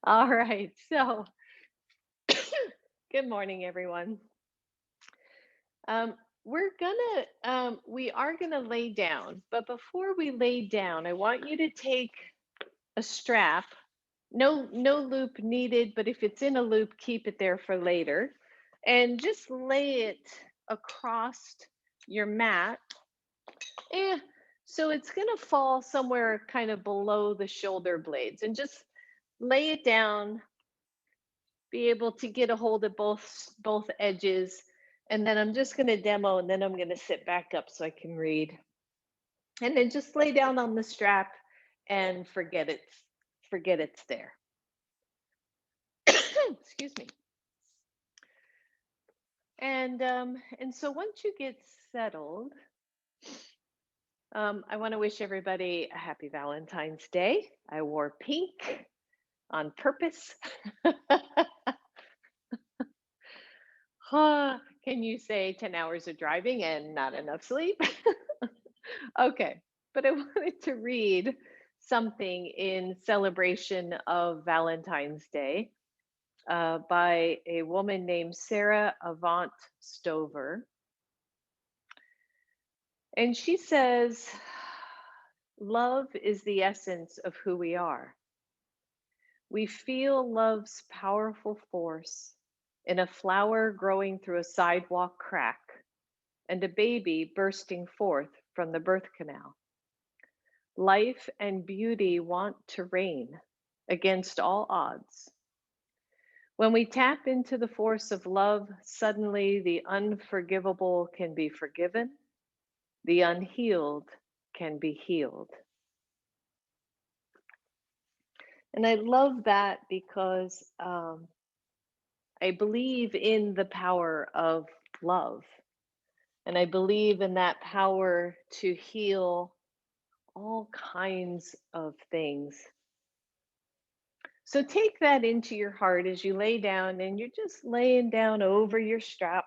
All right. So, good morning, everyone. Um, we are gonna lay down, but before we lay down, I want you to take a strap. No loop needed, but if it's in a loop, keep it there for later, and just lay it across your mat. Eh, so it's gonna fall somewhere kind of below the shoulder blades, and just lay it down, be able to get a hold of both edges, and then I'm just going to demo, and then I'm going to sit back up so I can read, and then just lay down on the strap and forget it's there. Excuse me. And so once you get settled, I want to wish everybody a happy Valentine's Day. I wore pink on purpose. Can you say 10 hours of driving and not enough sleep? Okay, but I wanted to read something in celebration of Valentine's Day by a woman named Sarah Avant Stover. And she says, love is the essence of who we are. We feel love's powerful force in a flower growing through a sidewalk crack and a baby bursting forth from the birth canal. Life and beauty want to reign against all odds. When we tap into the force of love, suddenly the unforgivable can be forgiven, the unhealed can be healed. And I love that because I believe in the power of love. And I believe in that power to heal all kinds of things. So take that into your heart as you lay down, and you're just laying down over your strap.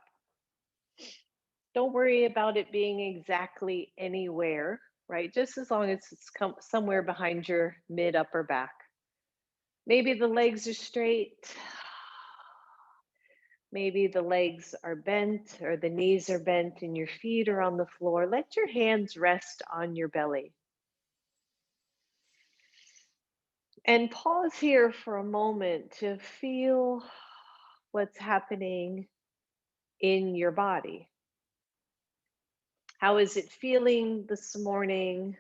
Don't worry about it being exactly anywhere, right? Just as long as it's somewhere behind your mid upper back. Maybe the legs are straight. Maybe the legs are bent or the knees are bent and your feet are on the floor. Let your hands rest on your belly. And pause here for a moment to feel what's happening in your body. How is it feeling this morning?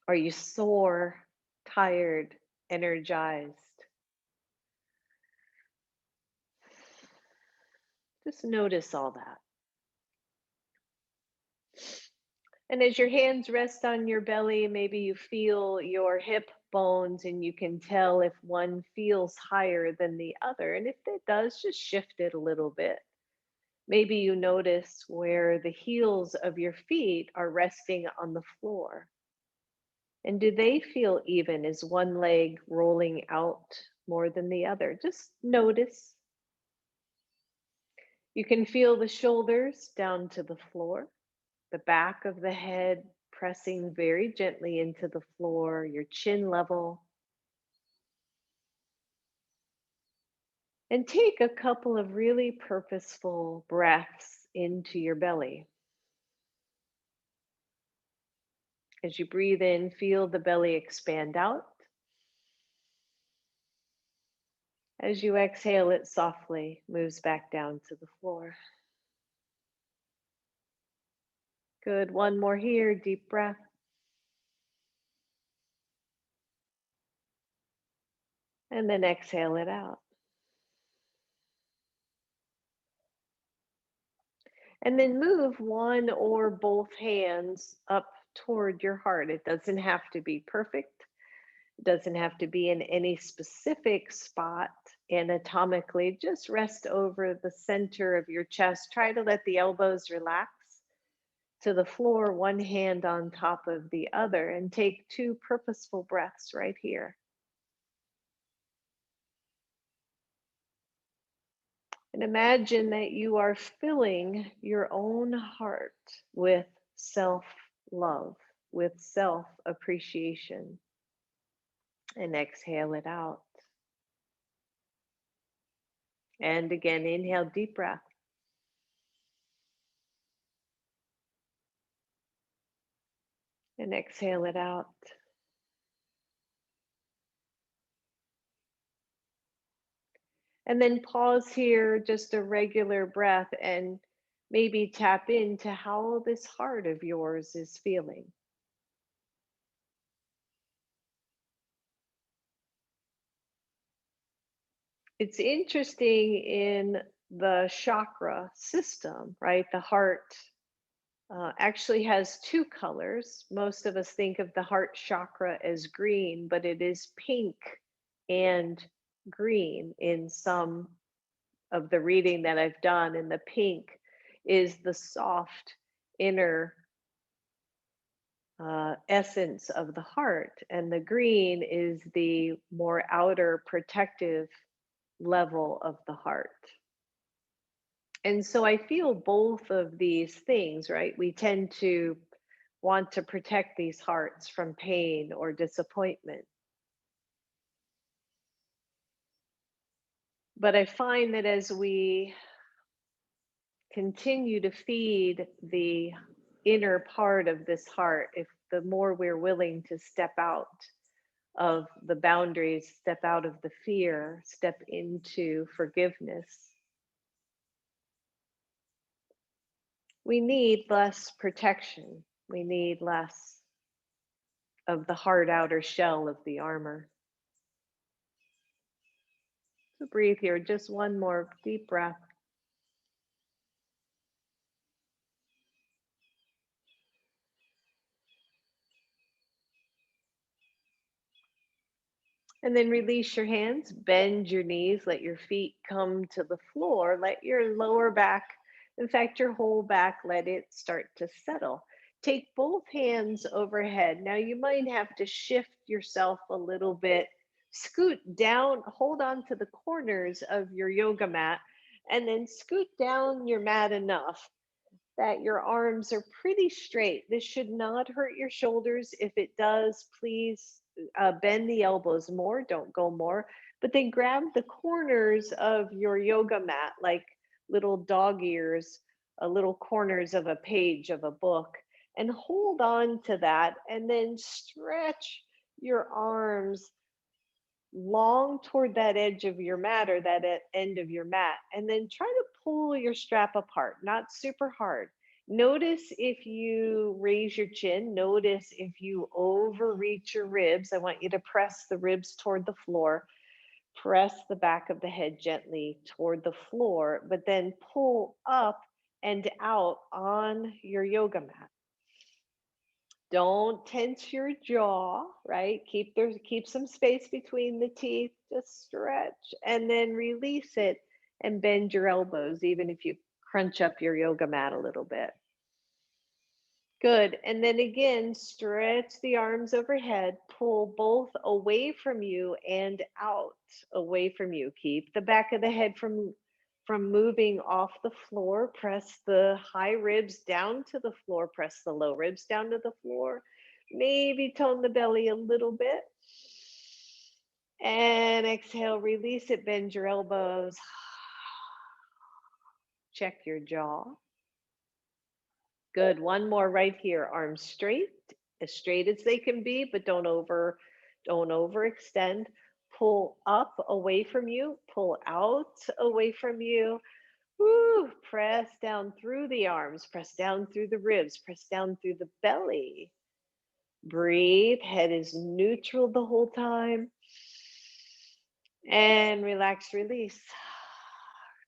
Are you sore, tired, energized? Just notice all that. And as your hands rest on your belly, maybe you feel your hip bones and you can tell if one feels higher than the other. And if it does, just shift it a little bit. Maybe you notice where the heels of your feet are resting on the floor. And do they feel even? Is one leg rolling out more than the other? Just notice. You can feel the shoulders down to the floor, the back of the head pressing very gently into the floor, your chin level. And take a couple of really purposeful breaths into your belly. As you breathe in, feel the belly expand out. As you exhale, it softly moves back down to the floor. Good. One more here. Deep breath. And then exhale it out. And then move one or both hands up toward your heart. It doesn't have to be perfect. It doesn't have to be in any specific spot anatomically. Just rest over the center of your chest. Try to let the elbows relax to the floor, one hand on top of the other, and take two purposeful breaths right here. And imagine that you are filling your own heart with self love. with self appreciation. And exhale it out. And again, inhale, deep breath. And exhale it out. And then pause here, just a regular breath, and maybe tap into how this heart of yours is feeling. It's interesting in the chakra system, right? The heart actually has two colors. Most of us think of the heart chakra as green, but it is pink and green in some of the reading that I've done. And the pink is the soft inner essence of the heart, and the green is the more outer protective level of the heart. And so I feel both of these things, right? We tend to want to protect these hearts from pain or disappointment. But I find that as we continue to feed the inner part of this heart, if the more we're willing to step out of the boundaries, step out of the fear, step into forgiveness, we need less protection. We need less of the hard outer shell of the armor. So breathe here, just one more deep breath. And then release your hands, bend your knees, let your feet come to the floor, let your lower back, in fact, your whole back, let it start to settle. Take both hands overhead. Now you might have to shift yourself a little bit, scoot down, hold on to the corners of your yoga mat, and then scoot down your mat enough that your arms are pretty straight. This should not hurt your shoulders. If it does, please bend the elbows more, don't go more. But then grab the corners of your yoga mat like little dog ears, little corners of a page of a book, and hold on to that. And then stretch your arms long toward that edge of your mat or that end of your mat, and then try to pull your strap apart, not super hard. Notice if you raise your chin, notice if you overreach your ribs. I want you to press the ribs toward the floor, press the back of the head gently toward the floor, but then pull up and out on your yoga mat. Don't tense your jaw, right? Keep some space between the teeth. Just stretch and then release it and bend your elbows, even if you crunch up your yoga mat a little bit. Good. And then again, stretch the arms overhead, pull both away from you and out away from you. Keep the back of the head from moving off the floor. Press the high ribs down to the floor, press the low ribs down to the floor. Maybe tone the belly a little bit. And exhale, release it, bend your elbows. Check your jaw. Good. One more right here. Arms straight as they can be, but don't overextend. Pull up away from you, pull out away from you. Woo, press down through the arms, press down through the ribs, press down through the belly. Breathe, head is neutral the whole time. And relax, release.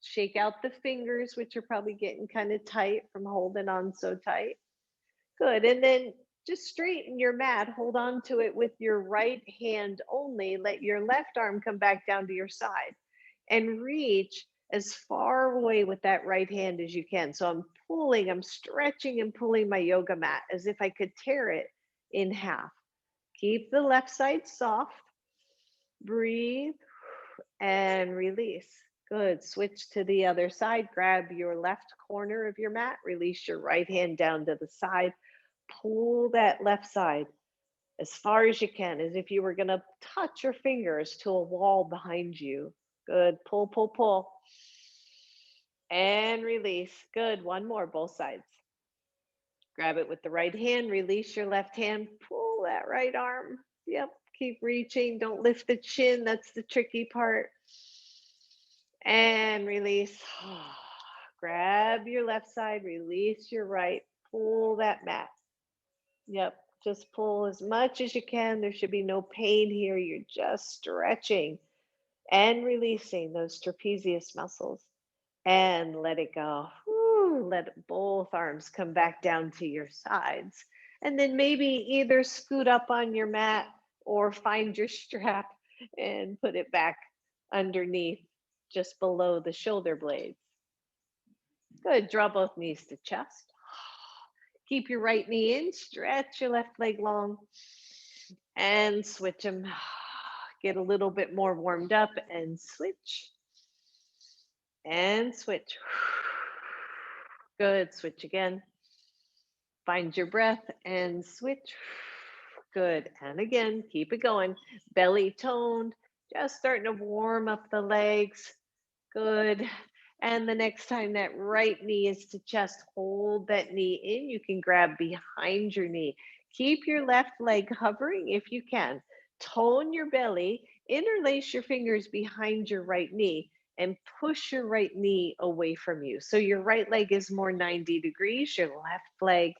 Shake out the fingers, which are probably getting kind of tight from holding on so tight. Good. And then just straighten your mat. Hold on to it with your right hand only. Let your left arm come back down to your side and reach as far away with that right hand as you can. So I'm stretching and pulling my yoga mat as if I could tear it in half. Keep the left side soft. Breathe and release. Good. Switch to the other side. Grab your left corner of your mat. Release your right hand down to the side. Pull that left side as far as you can, as if you were going to touch your fingers to a wall behind you. Good. Pull, pull, pull. And release. Good. One more, both sides. Grab it with the right hand, release your left hand, pull that right arm. Yep. Keep reaching. Don't lift the chin. That's the tricky part. And release. Grab your left side, release your right. Pull that mat. Yep. Just pull as much as you can. There should be no pain here. You're just stretching and releasing those trapezius muscles. And let it go. Whew, let both arms come back down to your sides. And then maybe either scoot up on your mat or find your strap and put it back underneath, just below the shoulder blades. Good. Draw both knees to chest. Keep your right knee in, stretch your left leg long, and switch them. Get a little bit more warmed up and switch. And switch. Good. Switch again. Find your breath and switch. Good. And again, keep it going. Belly toned. Just starting to warm up the legs. Good. And the next time that right knee is to chest, hold that knee in. You can grab behind your knee. Keep your left leg hovering if you can. Tone your belly. Interlace your fingers behind your right knee and push your right knee away from you. So your right leg is more 90 degrees. Your left leg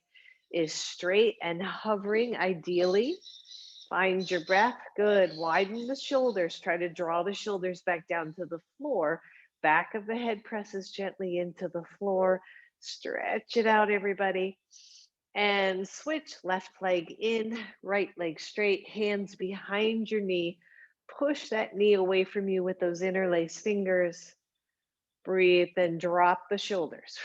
is straight and hovering ideally. Find your breath. Good. Widen the shoulders. Try to draw the shoulders back down to the floor. Back of the head presses gently into the floor. Stretch it out, everybody. And switch. Left leg in, right leg straight, hands behind your knee. Push that knee away from you with those interlaced fingers. Breathe and drop the shoulders,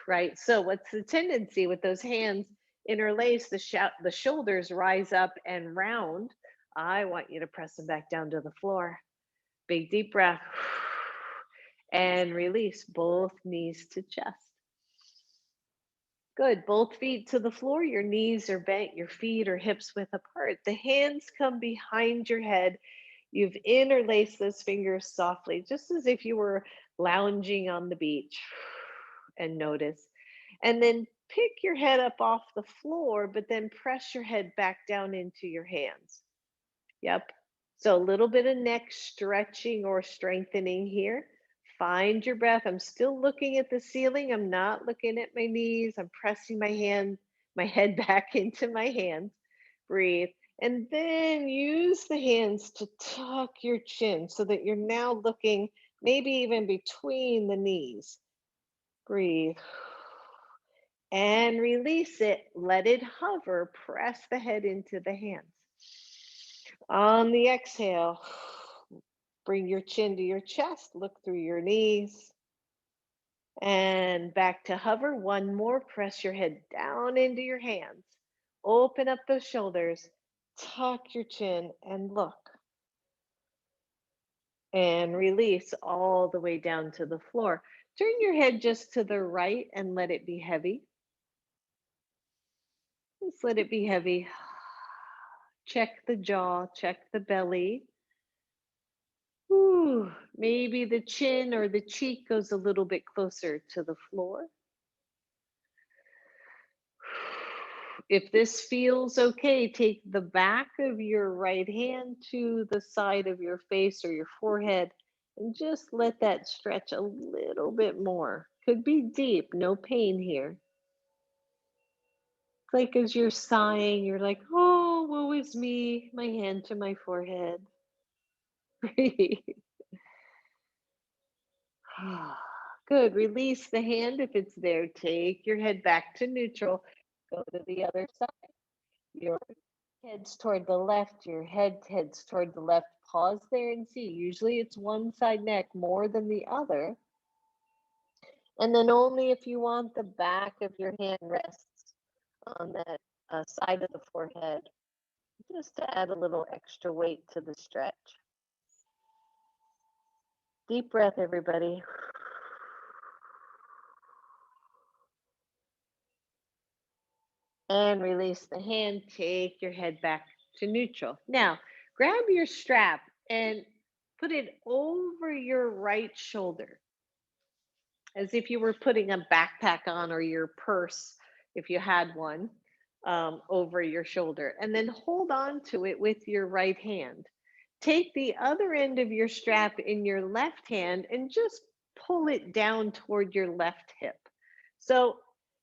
right? So what's the tendency with those hands interlaced, the shoulders rise up and round. I want you to press them back down to the floor. Big deep breath. And release both knees to chest. Good. Both feet to the floor. Your knees are bent, your feet or hips width apart. The hands come behind your head. You've interlaced those fingers softly, just as if you were lounging on the beach. And notice. And then pick your head up off the floor, but then press your head back down into your hands. Yep. So a little bit of neck stretching or strengthening here. Find your breath. I'm still looking at the ceiling. I'm not looking at my knees. I'm pressing my head back into my hands. Breathe. And then use the hands to tuck your chin so that you're now looking maybe even between the knees. Breathe. And release it. Let it hover. Press the head into the hands. On the exhale, bring your chin to your chest, look through your knees, and back to hover. One more, press your head down into your hands. Open up those shoulders, tuck your chin, and look. And release all the way down to the floor. Turn your head just to the right and let it be heavy. Just let it be heavy. Check the jaw, check the belly. Ooh, maybe the chin or the cheek goes a little bit closer to the floor. If this feels okay, take the back of your right hand to the side of your face or your forehead and just let that stretch a little bit more. Could be deep, no pain here. It's like as you're sighing, you're like, oh, woe is me, my hand to my forehead. Good. Release the hand if it's there. Take your head back to neutral. Go to the other side. Your head's toward the left. Your head heads toward the left. Pause there and see. Usually it's one side neck more than the other. And then only if you want the back of your hand rests on that side of the forehead, just to add a little extra weight to the stretch. Deep breath, everybody. and release the hand. Take your head back to neutral. Now, grab your strap and put it over your right shoulder as if you were putting a backpack on or your purse, if you had one, over your shoulder. And then hold on to it with your right hand. Take the other end of your strap in your left hand and just pull it down toward your left hip. So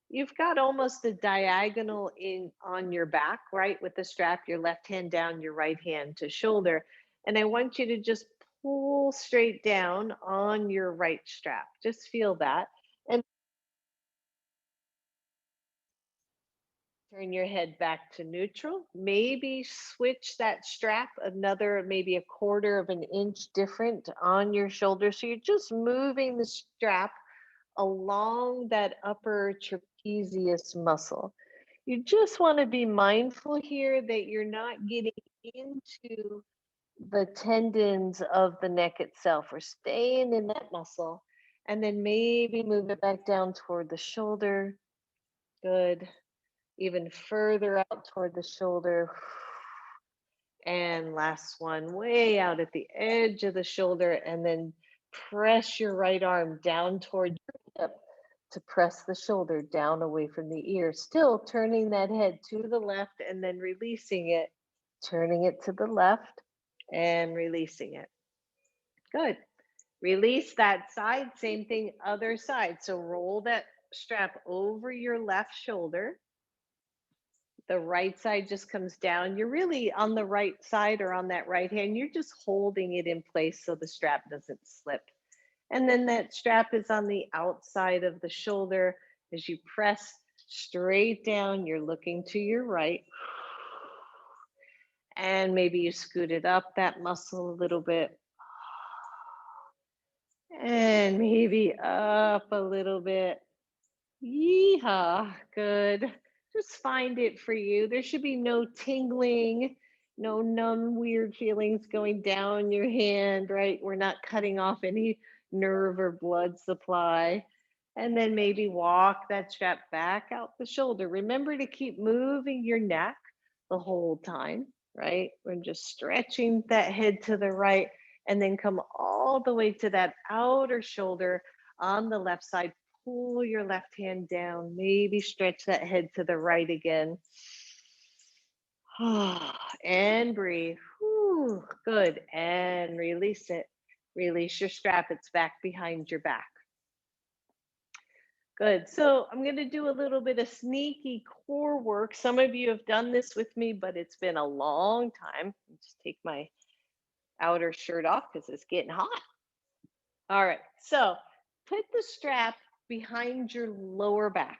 you've got almost a diagonal in on your back, right? With the strap, your left hand down, your right hand to shoulder. And I want you to just pull straight down on your right strap. Just feel that. And turn your head back to neutral. Maybe switch that strap another, maybe a quarter of an inch different on your shoulder. So you're just moving the strap along that upper trapezius muscle. You just want to be mindful here that you're not getting into the tendons of the neck itself. We're staying in that muscle. And then maybe move it back down toward the shoulder. Good. Even further out toward the shoulder. And last one, way out at the edge of the shoulder. And then press your right arm down toward your hip to press the shoulder down away from the ear. Still turning that head to the left and then releasing it, turning it to the left and releasing it. Good. Release that side, same thing, other side. So roll that strap over your left shoulder. The right side just comes down. You're really on the right side or on that right hand. You're just holding it in place so the strap doesn't slip. And then that strap is on the outside of the shoulder. As you press straight down, you're looking to your right. And maybe you scoot it up that muscle a little bit. And maybe up a little bit. Yeehaw, good. Just find it for you. There should be no tingling, no numb, weird feelings going down your hand, right? We're not cutting off any nerve or blood supply. And then maybe walk that strap back out the shoulder. Remember to keep moving your neck the whole time, right? We're just stretching that head to the right and then come all the way to that outer shoulder on the left side. Pull your left hand down, maybe stretch that head to the right again. And breathe. Whew, good. And release it. Release your strap. It's back behind your back. Good. So I'm going to do a little bit of sneaky core work. Some of you have done this with me, but it's been a long time. Just take my outer shirt off because it's getting hot. All right. So put the strap behind your lower back,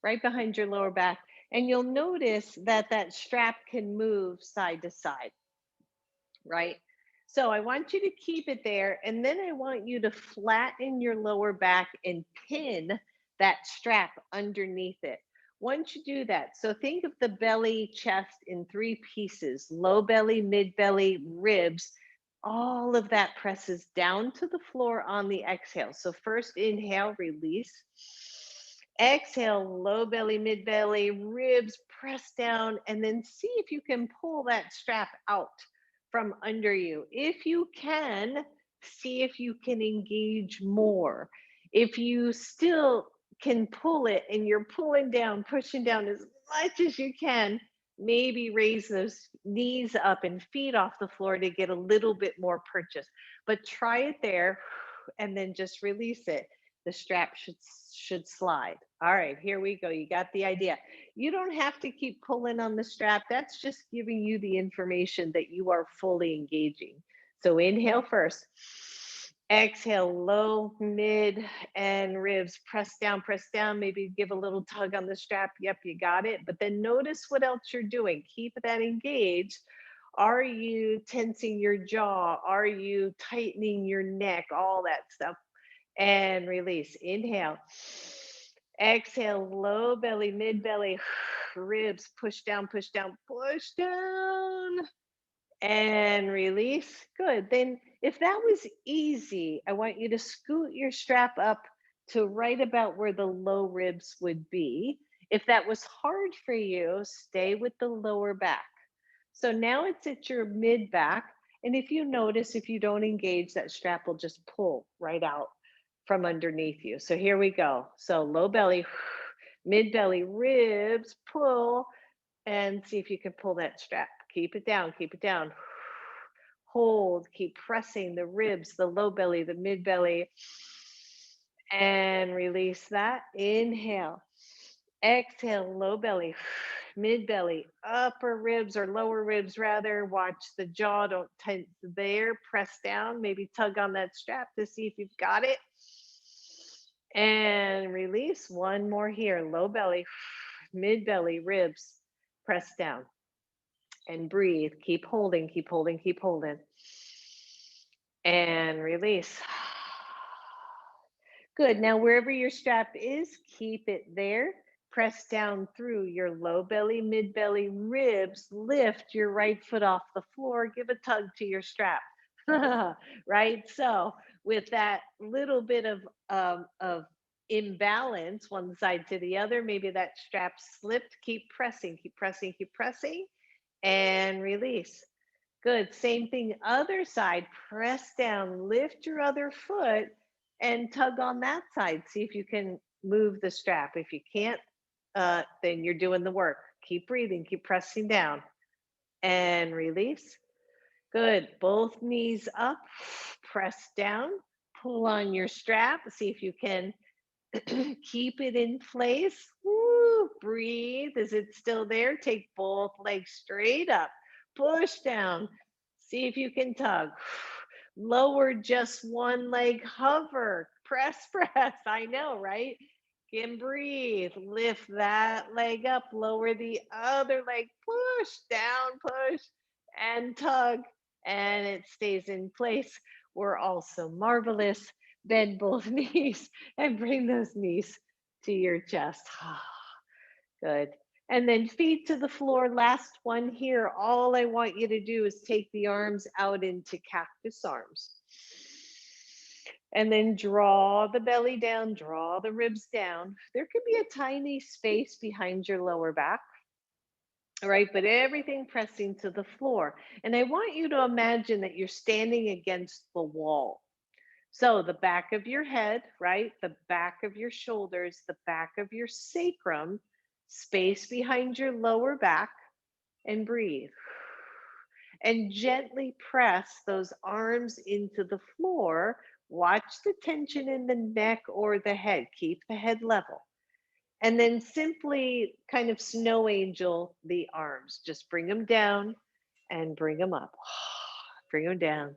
right behind your lower back. And you'll notice that that strap can move side to side, right? So I want you to keep it there. And then I want you to flatten your lower back and pin that strap underneath it. Once you do that, so think of the belly, chest in three pieces: low belly, mid belly, ribs. All of that presses down to the floor on the exhale. So first inhale, release. Exhale, low belly, mid belly, ribs, press down, and then see if you can pull that strap out from under you. If you can, see if you can engage more. If you still can pull it and you're pulling down, pushing down as much as you can, maybe raise those knees up and feet off the floor to get a little bit more purchase. But try it there and then just release it. The strap should slide. All right, here we go. You got the idea. You don't have to keep pulling on the strap. That's just giving you the information that you are fully engaging. So inhale first. Exhale, low, mid, and ribs. Press down, maybe give a little tug on the strap. Yep, you got it. But then notice what else you're doing. Keep that engaged. Are you tensing your jaw? Are you tightening your neck? All that stuff. And release. Inhale. Exhale, low belly, mid belly, ribs. Push down, push down, push down. And release. Good. Then, if that was easy, I want you to scoot your strap up to right about where the low ribs would be. If that was hard for you, stay with the lower back. So now it's at your mid back. And if you notice, if you don't engage, that strap will just pull right out from underneath you. So here we go. So low belly, mid belly, ribs, pull, and see if you can pull that strap. Keep it down, keep it down. Hold, keep pressing the ribs, the low belly, the mid belly, and release that. Inhale. Exhale, low belly, mid belly, upper ribs or lower ribs rather. Watch the jaw, don't tense there. Press down, maybe tug on that strap to see if you've got it. And release. One more here, low belly, mid belly, ribs. Press down and breathe. Keep holding, keep holding, keep holding. And release. Good. Now, wherever your strap is, keep it there. Press down through your low belly, mid belly, ribs. Lift your right foot off the floor. Give a tug to your strap. Right? So, with that little bit of imbalance, one side to the other, maybe that strap slipped. Keep pressing, keep pressing, keep pressing, and release. Good. Same thing, other side. Press down, lift your other foot and tug on that side. See if you can move the strap. If you can't, then you're doing the work. Keep breathing, keep pressing down and release. Good. Both knees up, press down, pull on your strap. See if you can keep it in place. Woo, breathe. Is it still there? Take both legs straight up. Push down. See if you can tug. Lower just one leg. Hover. Press, press. I know, right? Can breathe. Lift that leg up. Lower the other leg. Push down, push, and tug. And it stays in place. We're also marvelous. Bend both knees and bring those knees to your chest. Good. And then feet to the floor. Last one here. All I want you to do is take the arms out into cactus arms. And then draw the belly down, draw the ribs down. There could be a tiny space behind your lower back. All right, but everything pressing to the floor. And I want you to imagine that you're standing against the wall. So the back of your head, right? The back of your shoulders, the back of your sacrum, space behind your lower back, and breathe. And gently press those arms into the floor. Watch the tension in the neck or the head. Keep the head level. And then simply kind of snow angel the arms. Just bring them down and bring them up. Bring them down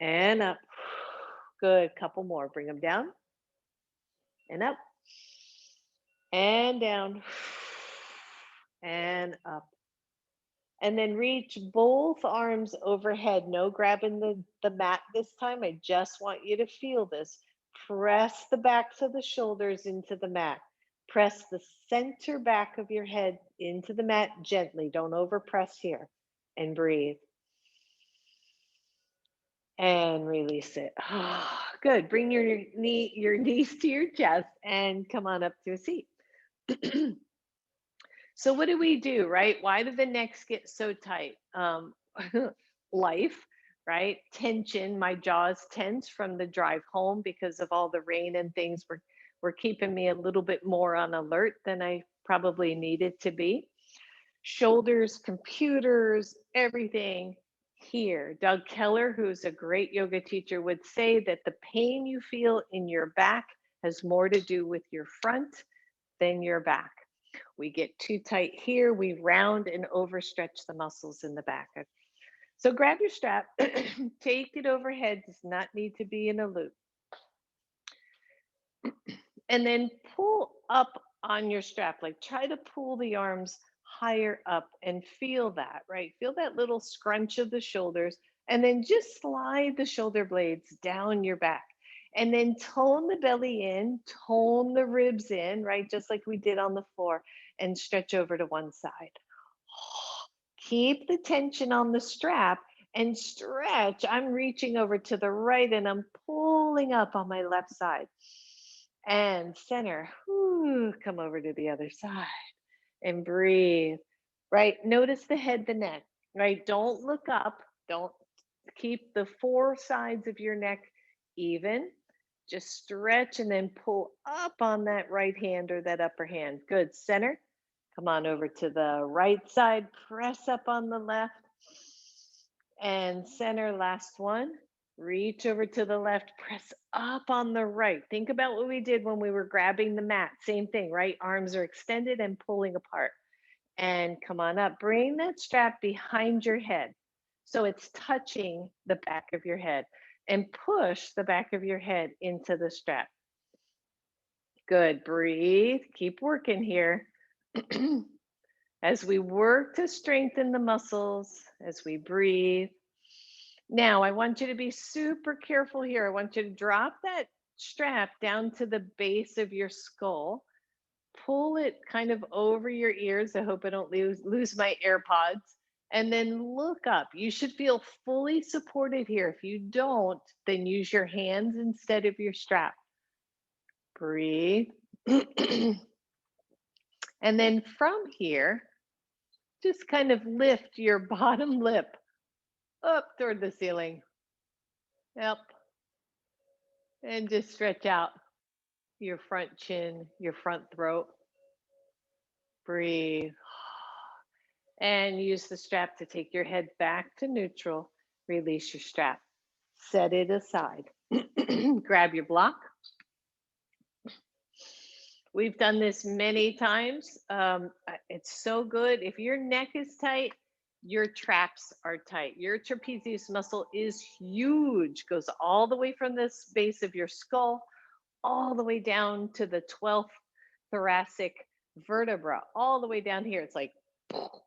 and up. Good. Couple more. Bring them down and up and down and up. And then reach both arms overhead. No grabbing the mat this time. I just want you to feel this. Press the backs of the shoulders into the mat. Press the center back of your head into the mat gently. Don't overpress here. And breathe. And release it. Good. Bring your knees to your chest and come on up to a seat. So what do we do, right? Why do the necks get so tight? Life, right? Tension. My jaw's tense from the drive home because of all the rain and things were keeping me a little bit more on alert than I probably needed to be. Shoulders, computers, everything here. Doug Keller, who's a great yoga teacher, would say that the pain you feel in your back has more to do with your front than your back. We get too tight here, we round and overstretch the muscles in the back. So grab your strap, take it overhead, does not need to be in a loop. And then pull up on your strap, like try to pull the arms higher up and feel that, right? Feel that little scrunch of the shoulders, and then just slide the shoulder blades down your back. And then tone the belly in, tone the ribs in, right? Just like we did on the floor, and stretch over to one side. Keep the tension on the strap and stretch. I'm reaching over to the right and I'm pulling up on my left side. and center. Whew, come over to the other side and breathe. Right? Notice the head, the neck. Right? Don't look up. Don't keep the four sides of your neck even. Just stretch and then pull up on that right hand or that upper hand. Good. Center. Come on over to the right side. Press up on the left and center. Last one. Reach over to the left. Press up on the right. Think about what we did when we were grabbing the mat. Same thing, right? Arms are extended and pulling apart. And come on up. Bring that strap behind your head. So it's touching the back of your head and push the back of your head into the strap. Good. Breathe. Keep working here. As we work to strengthen the muscles, as we breathe. Now, I want you to be super careful here. I want you to drop that strap down to the base of your skull. Pull it kind of over your ears. I hope I don't lose my AirPods. And then look up. You should feel fully supported here. If you don't, then use your hands instead of your strap. Breathe. And then from here, just kind of lift your bottom lip up toward the ceiling. Yep. And just stretch out your front chin, your front throat. Breathe. And use the strap to take your head back to neutral. Release your strap. Set it aside. Grab your block. We've done this many times. It's so good. If your neck is tight, your traps are tight. Your trapezius muscle is huge, goes all the way from this base of your skull, all the way down to the 12th thoracic vertebra, all the way down here. It's like,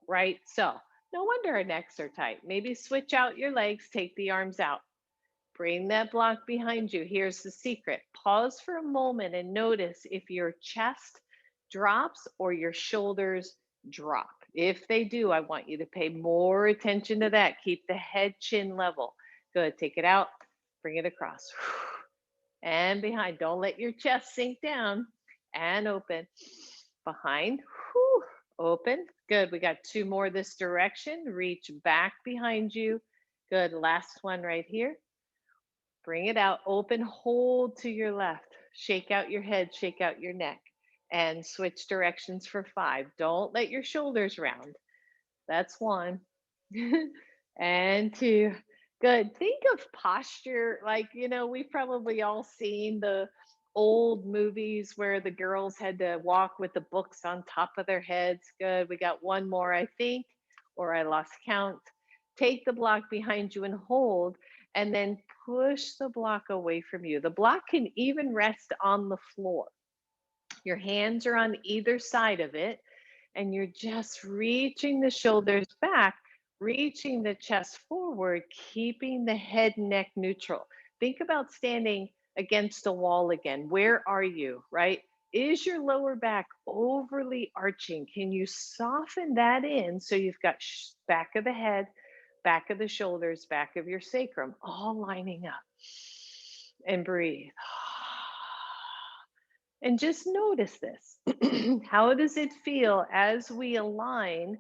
right? So, no wonder our necks are tight. Maybe switch out your legs, take the arms out. Bring that block behind you. Here's the secret. Pause for a moment and notice if your chest drops or your shoulders drop. If they do, I want you to pay more attention to that. Keep the head chin level. Good. Take it out. Bring it across. And behind. Don't let your chest sink down. And open. Behind. Open. Good. We got two more this direction. Reach back behind you. Good. Last one right here. Bring it out, open, hold to your left. Shake out your head, shake out your neck, and switch directions for 5. Don't let your shoulders round. That's 1. And 2. Good. Think of posture like, we've probably all seen the old movies where the girls had to walk with the books on top of their heads. Good. We got one more, I think, or I lost count. Take the block behind you and hold, and then push the block away from you. The block can even rest on the floor. Your hands are on either side of it, and you're just reaching the shoulders back, reaching the chest forward, keeping the head neck neutral. Think about standing against a wall again. Where are you, right? Is your lower back overly arching? Can you soften that in so you've got back of the head, back of the shoulders, back of your sacrum, all lining up? And breathe. And just notice this. How does it feel as we align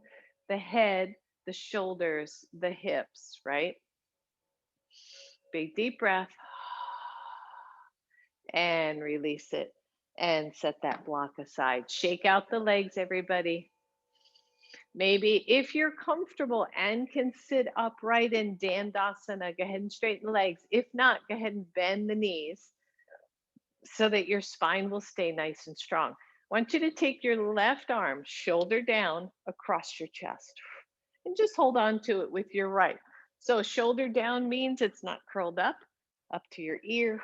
the head, the shoulders, the hips, right? Big deep breath. And release it. And set that block aside. Shake out the legs, everybody. Maybe if you're comfortable and can sit upright in Dandasana, go ahead and straighten the legs. If not, go ahead and bend the knees so that your spine will stay nice and strong. I want you to take your left arm, shoulder down, across your chest, and just hold on to it with your right. So shoulder down means it's not curled up to your ear.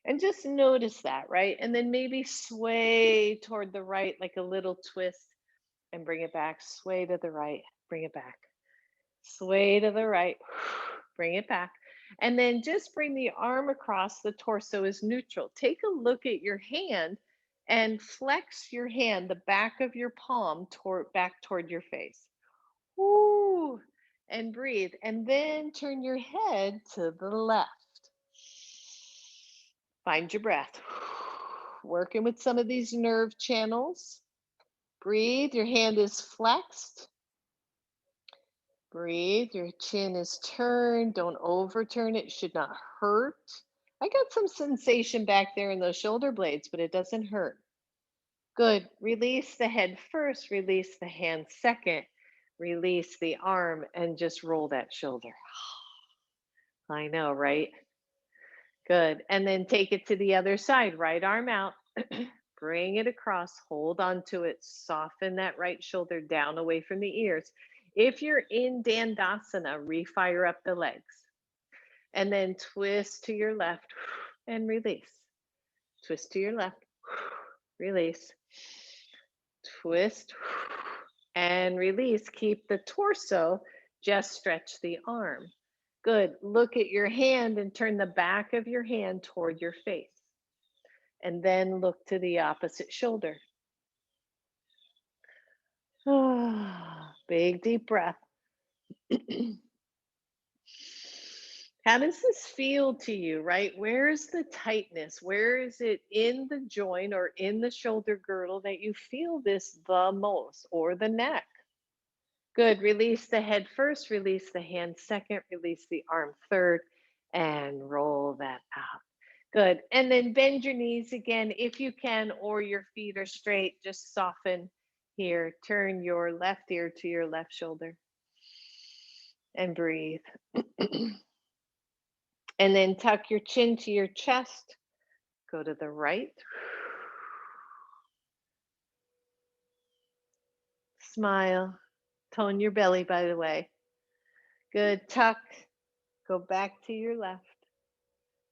And just notice that, right? And then maybe sway toward the right, like a little twist, and bring it back. Sway to the right, bring it back. Sway to the right, bring it back. And then just bring the arm across the torso as neutral. Take a look at your hand and flex your hand, the back of your palm back toward your face. Ooh, and breathe. And then turn your head to the left. Find your breath. Working with some of these nerve channels. Breathe, your hand is flexed. Breathe, your chin is turned. Don't overturn it, should not hurt. I got some sensation back there in those shoulder blades, but it doesn't hurt. Good. Release the head first, release the hand second, release the arm, and just roll that shoulder. I know, right? Good. And then take it to the other side. Right arm out. Bring it across. Hold on to it. Soften that right shoulder down away from the ears. If you're in Dandasana, refire up the legs. And then twist to your left and release. Twist to your left. Release. Twist and release. Keep the torso. Just stretch the arm. Good. Look at your hand and turn the back of your hand toward your face. And then look to the opposite shoulder. Big deep breath. How does this feel to you, right? Where's the tightness? Where is it in the joint or in the shoulder girdle that you feel this the most, or the neck? Good. Release the head first, release the hand second, release the arm third, and roll that out. Good. And then bend your knees again if you can, or your feet are straight. Just soften here. Turn your left ear to your left shoulder and breathe. And then tuck your chin to your chest. Go to the right. Smile. Tone your belly, by the way. Good. Tuck. Go back to your left.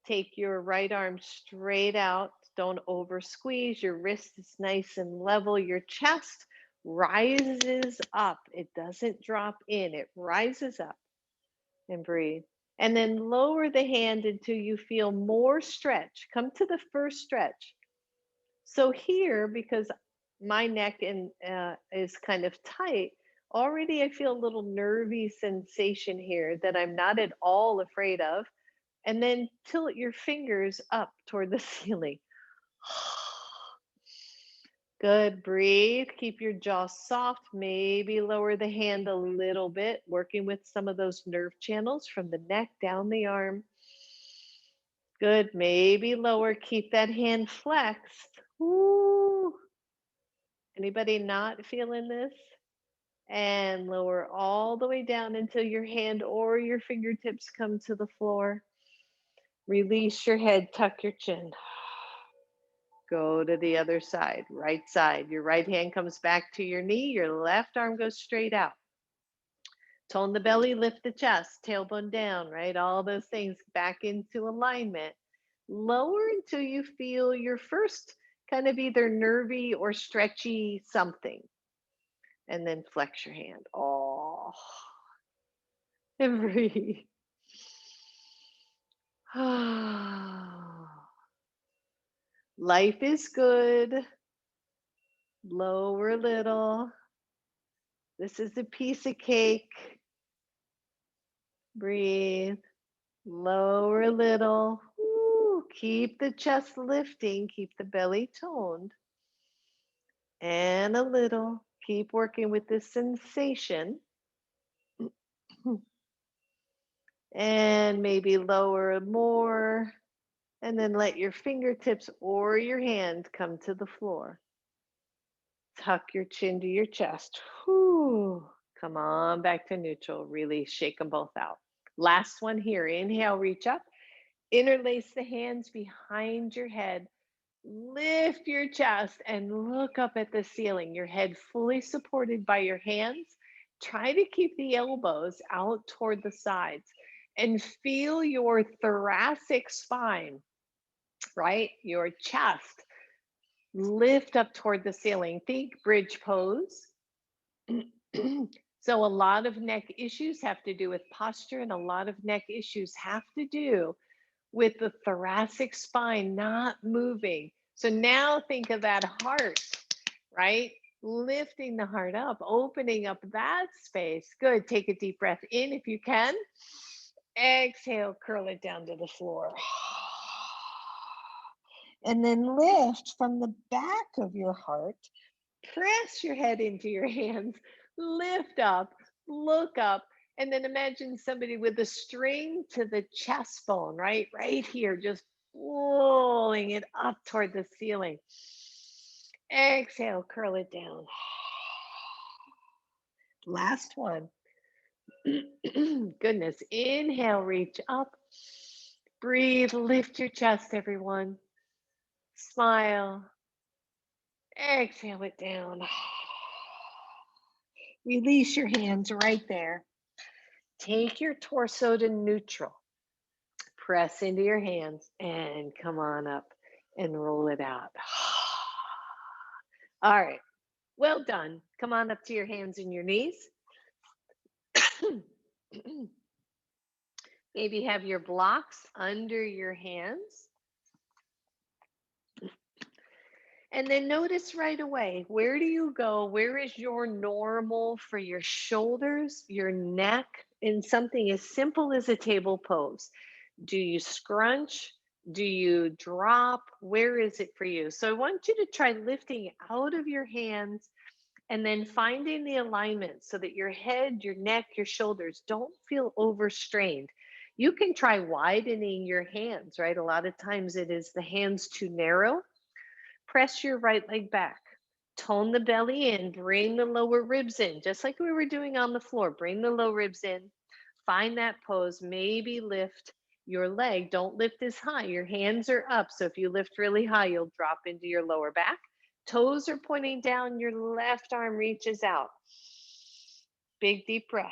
Take your right arm straight out. Don't over squeeze. Your wrist is nice and level. Your chest rises up. It doesn't drop in, it rises up. And breathe. And then lower the hand until you feel more stretch. Come to the first stretch. So here, because my neck is kind of tight, already I feel a little nervy sensation here that I'm not at all afraid of. And then tilt your fingers up toward the ceiling. Good. Breathe. Keep your jaw soft. Maybe lower the hand a little bit, working with some of those nerve channels from the neck down the arm. Good. Maybe lower. Keep that hand flexed. Woo. Anybody not feeling this? And lower all the way down until your hand or your fingertips come to the floor. Release your head, tuck your chin. Go to the other side, right side. Your right hand comes back to your knee, your left arm goes straight out. Tone the belly, lift the chest, tailbone down, right? All those things back into alignment. Lower until you feel your first kind of either nervy or stretchy something. And then flex your hand. Oh, and breathe. Life is good. Lower a little. This is a piece of cake. Breathe. Lower a little. Ooh, keep the chest lifting. Keep the belly toned. And a little. Keep working with this sensation. And maybe lower more. And then let your fingertips or your hand come to the floor. Tuck your chin to your chest. Whew. Come on back to neutral. Really shake them both out. Last one here. Inhale, reach up. Interlace the hands behind your head. Lift your chest and look up at the ceiling. Your head fully supported by your hands. Try to keep the elbows out toward the sides and feel your thoracic spine, right? Your chest lift up toward the ceiling. Think bridge pose. So a lot of neck issues have to do with posture, and a lot of neck issues have to do with the thoracic spine not moving. So now think of that heart, right? Lifting the heart up, opening up that space. Good. Take a deep breath in if you can. Exhale, curl it down to the floor. And then lift from the back of your heart. Press your head into your hands. Lift up, look up, and then imagine somebody with a string to the chest bone, right? Right here, just pulling it up toward the ceiling. Exhale, curl it down. Last one. Goodness. Inhale, reach up. Breathe, lift your chest, everyone. Smile. Exhale it down. Release your hands right there. Take your torso to neutral. Press into your hands and come on up and roll it out. All right. Well done. Come on up to your hands and your knees. Maybe have your blocks under your hands. And then notice right away, where do you go? Where is your normal for your shoulders, your neck, in something as simple as a table pose? Do you scrunch? Do you drop? Where is it for you? So I want you to try lifting out of your hands and then finding the alignment so that your head, your neck, your shoulders don't feel overstrained. You can try widening your hands, right? A lot of times it is the hands too narrow. Press your right leg back. Tone the belly in, bring the lower ribs in, just like we were doing on the floor. Bring the low ribs in. Find that pose. Maybe lift your leg. Don't lift as high. Your hands are up. So if you lift really high, you'll drop into your lower back. Toes are pointing down. Your left arm reaches out. Big deep breath.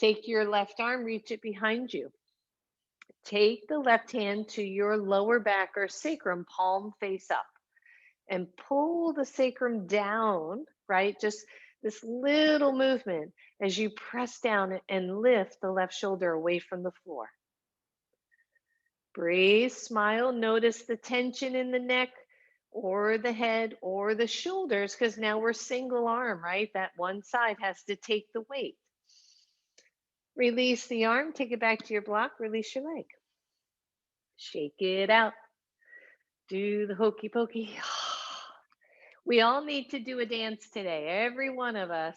Take your left arm, reach it behind you. Take the left hand to your lower back or sacrum, palm face up, and pull the sacrum down, right? Just this little movement as you press down and lift the left shoulder away from the floor. Breathe, smile, notice the tension in the neck or the head or the shoulders, because now we're single arm, right? That one side has to take the weight. Release the arm, take it back to your block, release your leg. Shake it out. Do the hokey pokey. We all need to do a dance today. Every one of us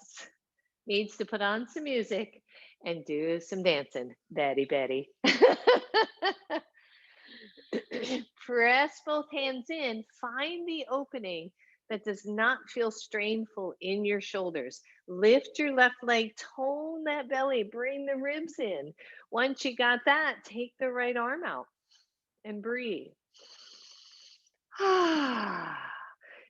needs to put on some music and do some dancing. Betty, Betty. Press both hands in. Find the opening that does not feel strainful in your shoulders. Lift your left leg, tone that belly, bring the ribs in. Once you got that, take the right arm out and breathe.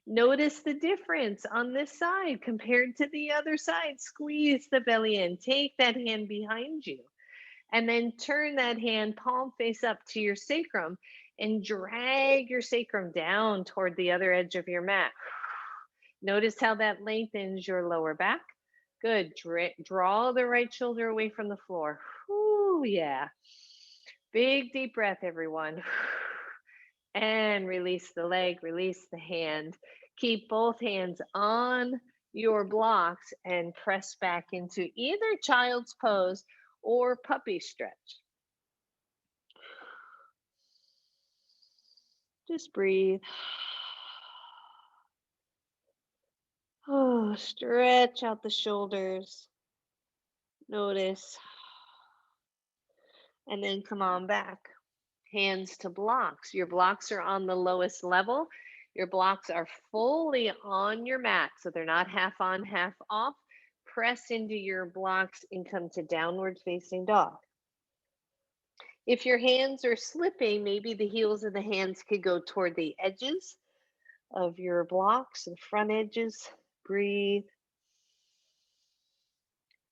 Notice the difference on this side compared to the other side. Squeeze the belly in. Take that hand behind you. And then turn that hand palm face up to your sacrum and drag your sacrum down toward the other edge of your mat. Notice how that lengthens your lower back. Good. Draw the right shoulder away from the floor. Ooh, yeah. Big deep breath, everyone. And release the leg, release the hand. Keep both hands on your blocks and press back into either child's pose or puppy stretch. Just breathe. Oh, stretch out the shoulders. Notice. And then come on back. Hands to blocks. Your blocks are on the lowest level. Your blocks are fully on your mat, so they're not half on, half off. Press into your blocks and come to downward facing dog. If your hands are slipping, maybe the heels of the hands could go toward the edges of your blocks, the front edges. Breathe.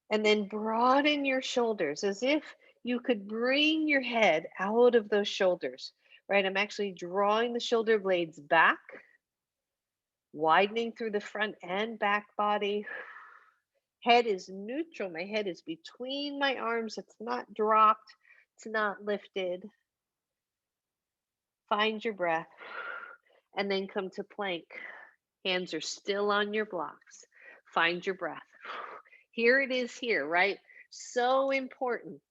And then broaden your shoulders as if you could bring your head out of those shoulders, right? I'm actually drawing the shoulder blades back, widening through the front and back body. Head is neutral. My head is between my arms. It's not dropped. It's not lifted. Find your breath and then come to plank. Hands are still on your blocks. Find your breath. Here it is here, right? So important.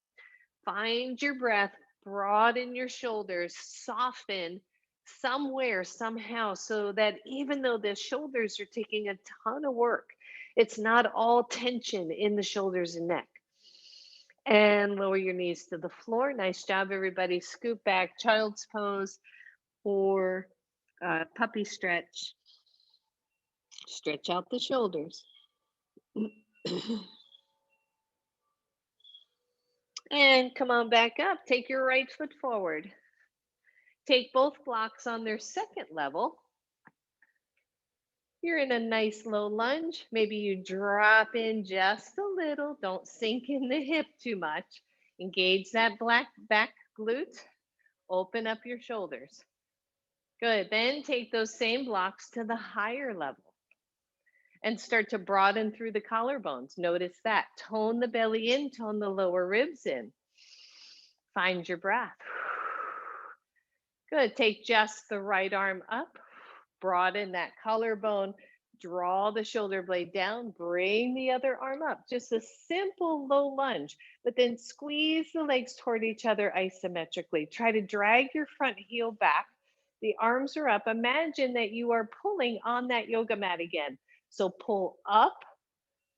Find your breath, broaden your shoulders, soften, somewhere, somehow, so that even though the shoulders are taking a ton of work, it's not all tension in the shoulders and neck. And lower your knees to the floor. Nice job, everybody. Scoop back, child's pose, or puppy stretch. Stretch out the shoulders. And come on back up. Take your right foot forward. Take both blocks on their second level. You're in a nice low lunge. Maybe you drop in just a little. Don't sink in the hip too much. Engage that black back glute. Open up your shoulders. Good. Then take those same blocks to the higher level and start to broaden through the collarbones. Notice that. Tone the belly in, tone the lower ribs in. Find your breath. Good. Take just the right arm up, broaden that collarbone, draw the shoulder blade down, bring the other arm up. Just a simple low lunge, but then squeeze the legs toward each other isometrically. Try to drag your front heel back. The arms are up. Imagine that you are pulling on that yoga mat again. So pull up,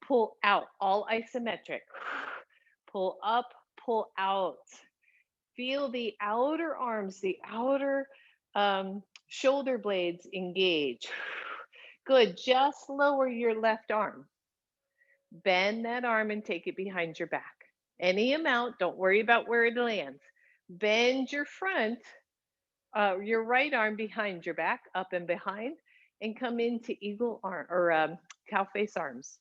pull out, all isometric. Pull up, pull out. Feel the outer arms, the outer shoulder blades engage. Good. Just lower your left arm. Bend that arm and take it behind your back. Any amount. Don't worry about where it lands. Bend your front, your right arm behind your back, up and behind, and come into eagle arm or cow face arms.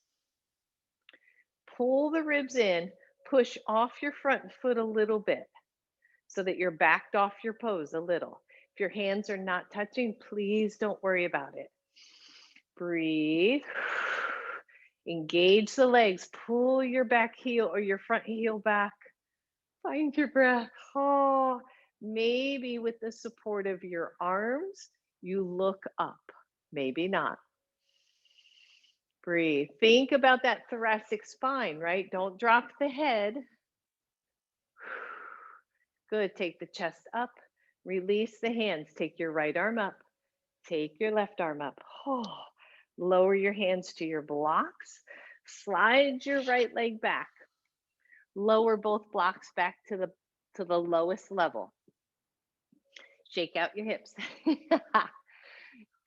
Pull the ribs in. Push off your front foot a little bit, so that you're backed off your pose a little. If your hands are not touching, please don't worry about it. Breathe. Engage the legs. Pull your back heel or your front heel back. Find your breath. Oh, maybe with the support of your arms, you look up. Maybe not. Breathe. Think about that thoracic spine, right? Don't drop the head. Good. Take the chest up. Release the hands. Take your right arm up. Take your left arm up. Oh, lower your hands to your blocks. Slide your right leg back. Lower both blocks back to the lowest level. Shake out your hips.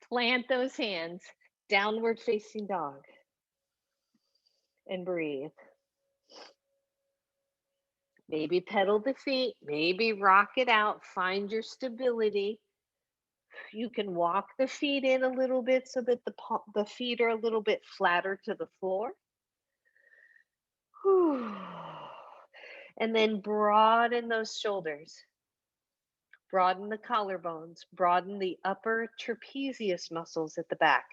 Plant those hands. Downward facing dog. And breathe. Maybe pedal the feet, maybe rock it out, find your stability. You can walk the feet in a little bit so that the feet are a little bit flatter to the floor. Whew. And then broaden those shoulders. Broaden the collarbones, broaden the upper trapezius muscles at the back.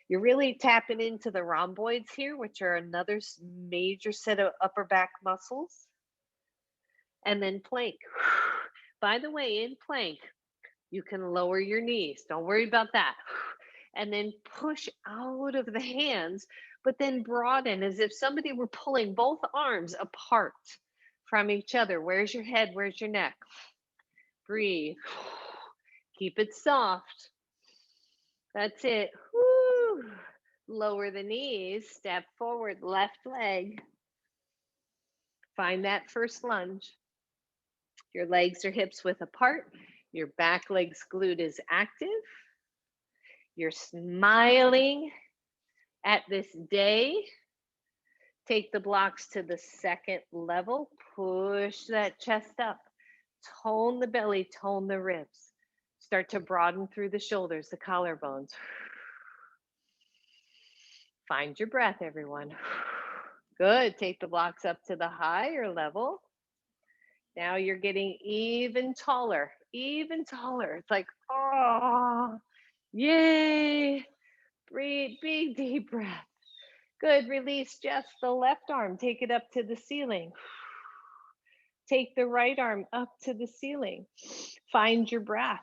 You're really tapping into the rhomboids here, which are another major set of upper back muscles. And then plank. By the way, in plank, you can lower your knees. Don't worry about that. And then push out of the hands, but then broaden as if somebody were pulling both arms apart from each other. Where's your head? Where's your neck? Breathe. Keep it soft. That's it. Woo. Lower the knees. Step forward. Left leg. Find that first lunge. Your legs or hips width apart. Your back leg's glute is active. You're smiling at this day. Take the blocks to the second level. Push that chest up. Tone the belly, tone the ribs. Start to broaden through the shoulders, the collarbones. Find your breath, everyone. Good. Take the blocks up to the higher level. Now you're getting even taller, even taller. It's like, oh, yay. Breathe, big deep breath. Good. Release just the left arm. Take it up to the ceiling. Take the right arm up to the ceiling. Find your breath.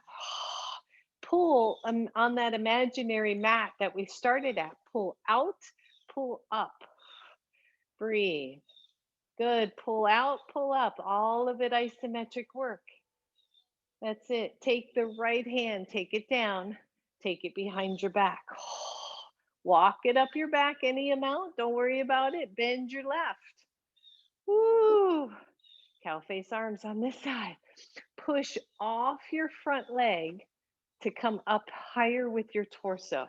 Pull on that imaginary mat that we started at. Pull out, pull up. Breathe. Good. Pull out, pull up. All of it isometric work. That's it. Take the right hand, take it down, take it behind your back. Walk it up your back any amount. Don't worry about it. Bend your left. Woo. Cow face arms on this side. Push off your front leg to come up higher with your torso.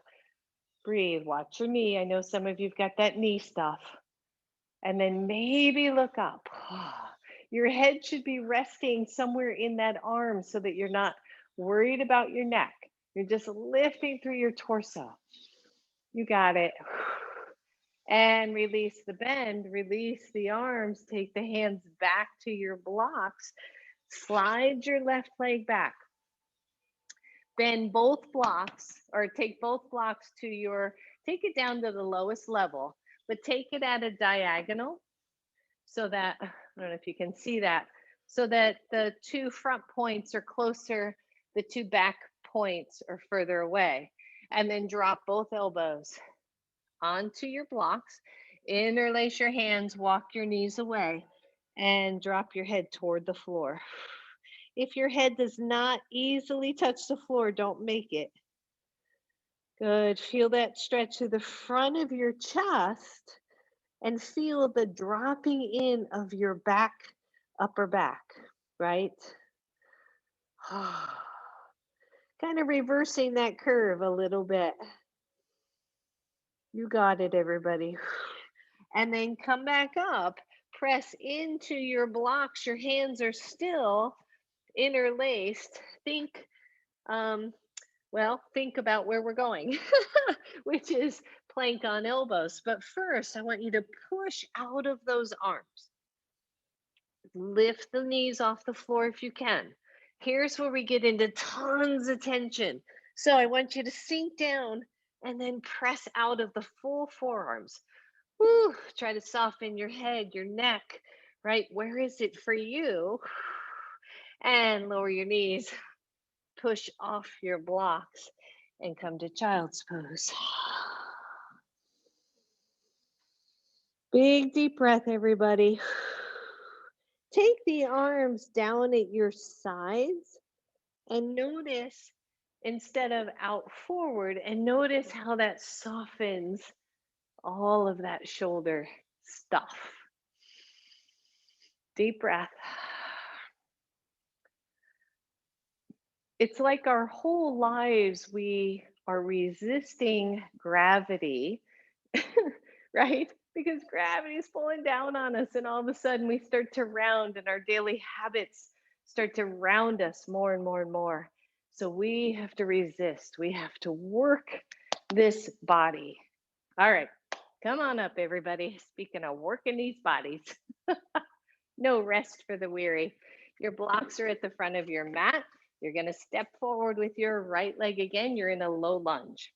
Breathe. Watch your knee. I know some of you've got that knee stuff. And then maybe look up. Your head should be resting somewhere in that arm so that you're not worried about your neck. You're just lifting through your torso. You got it. And release the bend, release the arms, take the hands back to your blocks, slide your left leg back. Bend both blocks or take both blocks to take it down to the lowest level, but take it at a diagonal so that, I don't know if you can see that, so that the two front points are closer, the two back points are further away. And then drop both elbows onto your blocks, interlace your hands, walk your knees away, and drop your head toward the floor. If your head does not easily touch the floor, don't make it. Good. Feel that stretch to the front of your chest and feel the dropping in of your back, upper back, right? Kind of reversing that curve a little bit. You got it, everybody. And then come back up, press into your blocks. Your hands are still interlaced. Think about where we're going, which is plank on elbows. But first, I want you to push out of those arms. Lift the knees off the floor if you can. Here's where we get into tons of tension. So I want you to sink down and then press out of the full forearms. Woo, try to soften your head, your neck, right? Where is it for you? And lower your knees. Push off your blocks and come to child's pose. Big deep breath, everybody. Take the arms down at your sides and notice instead of out forward, and notice how that softens all of that shoulder stuff. Deep breath. It's like our whole lives we are resisting gravity, right? Because gravity is pulling down on us, and all of a sudden we start to round, and our daily habits start to round us more and more and more. So we have to resist. We have to work this body. All right, come on up, everybody. Speaking of working these bodies, no rest for the weary. Your blocks are at the front of your mat. You're going to step forward with your right leg again. You're in a low lunge.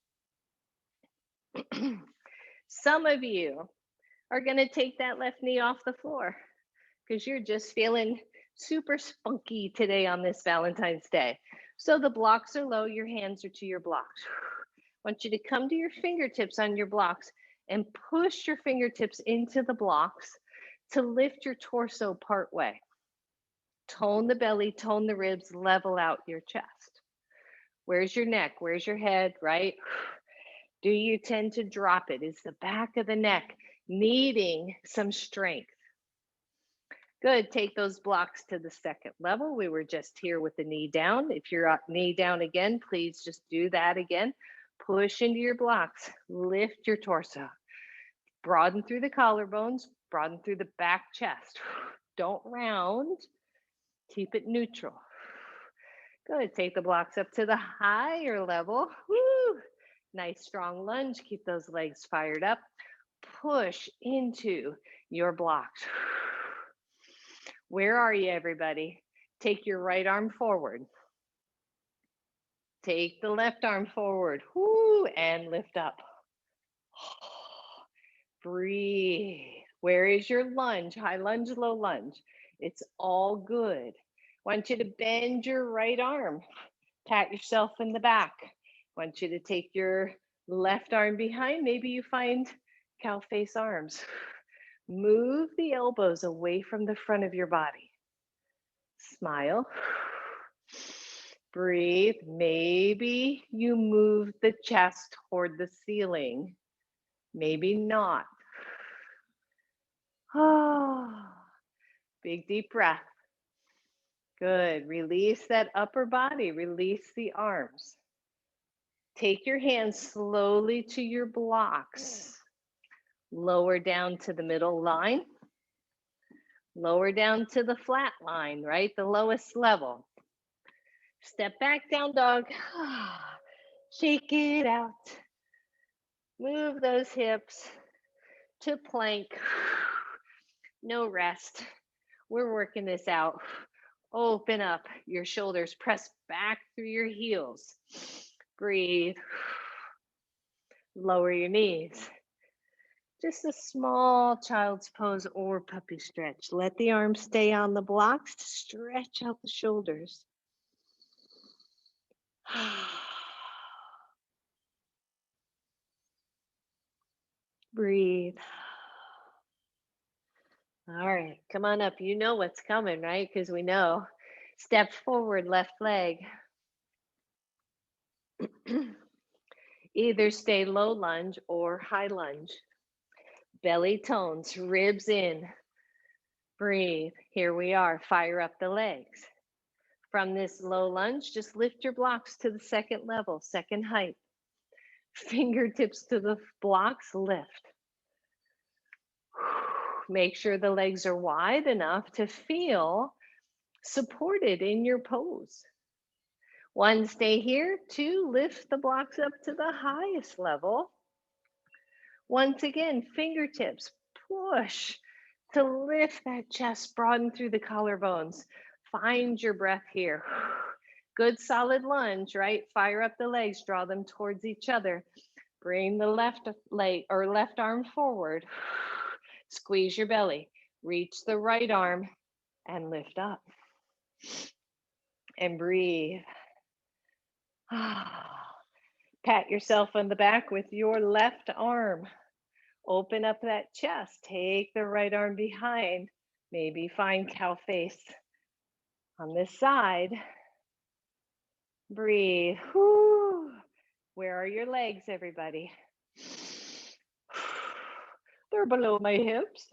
Some of you are going to take that left knee off the floor because you're just feeling super spunky today on this Valentine's Day. So the blocks are low, your hands are to your blocks. I want you to come to your fingertips on your blocks and push your fingertips into the blocks to lift your torso part way. Tone the belly, tone the ribs, level out your chest. Where's your neck? Where's your head, right? Do you tend to drop it? Is the back of the neck needing some strength? Good. Take those blocks to the second level. We were just here with the knee down. If you're knee down again, please just do that again. Push into your blocks. Lift your torso. Broaden through the collarbones. Broaden through the back chest. Don't round. Keep it neutral. Good. Take the blocks up to the higher level. Woo. Nice strong lunge. Keep those legs fired up. Push into your blocks. Where are you, everybody? Take your right arm forward. Take the left arm forward. Woo, and lift up. Breathe. Where is your lunge? High lunge, low lunge. It's all good. Want you to bend your right arm. Pat yourself in the back. Want you to take your left arm behind. Maybe you find cow face arms. Move the elbows away from the front of your body. Smile. Breathe. Maybe you move the chest toward the ceiling. Maybe not. Oh, big deep breath. Good. Release that upper body. Release the arms. Take your hands slowly to your blocks. Lower down to the middle line. Lower down to the flat line, right? The lowest level. Step back, down dog. Shake it out. Move those hips to plank. No rest. We're working this out. Open up your shoulders. Press back through your heels. Breathe. Lower your knees. Just a small child's pose or puppy stretch. Let the arms stay on the blocks to stretch out the shoulders. Breathe. All right, come on up. You know what's coming, right? Because we know. Step forward, left leg. Either stay low lunge or high lunge. Belly tones, ribs in. Breathe. Here we are. Fire up the legs. From this low lunge, just lift your blocks to the second level, second height. Fingertips to the blocks, lift. Make sure the legs are wide enough to feel supported in your pose. 1, stay here. 2, lift the blocks up to the highest level. Once again, fingertips, push to lift that chest, broaden through the collarbones. Find your breath here. Good solid lunge, right? Fire up the legs, draw them towards each other. Bring the left leg or left arm forward. Squeeze your belly. Reach the right arm and lift up. And breathe. Pat yourself on the back with your left arm. Open up that chest. Take the right arm behind. Maybe find cow face on this side. Breathe. Whew. Where are your legs, everybody? They're below my hips.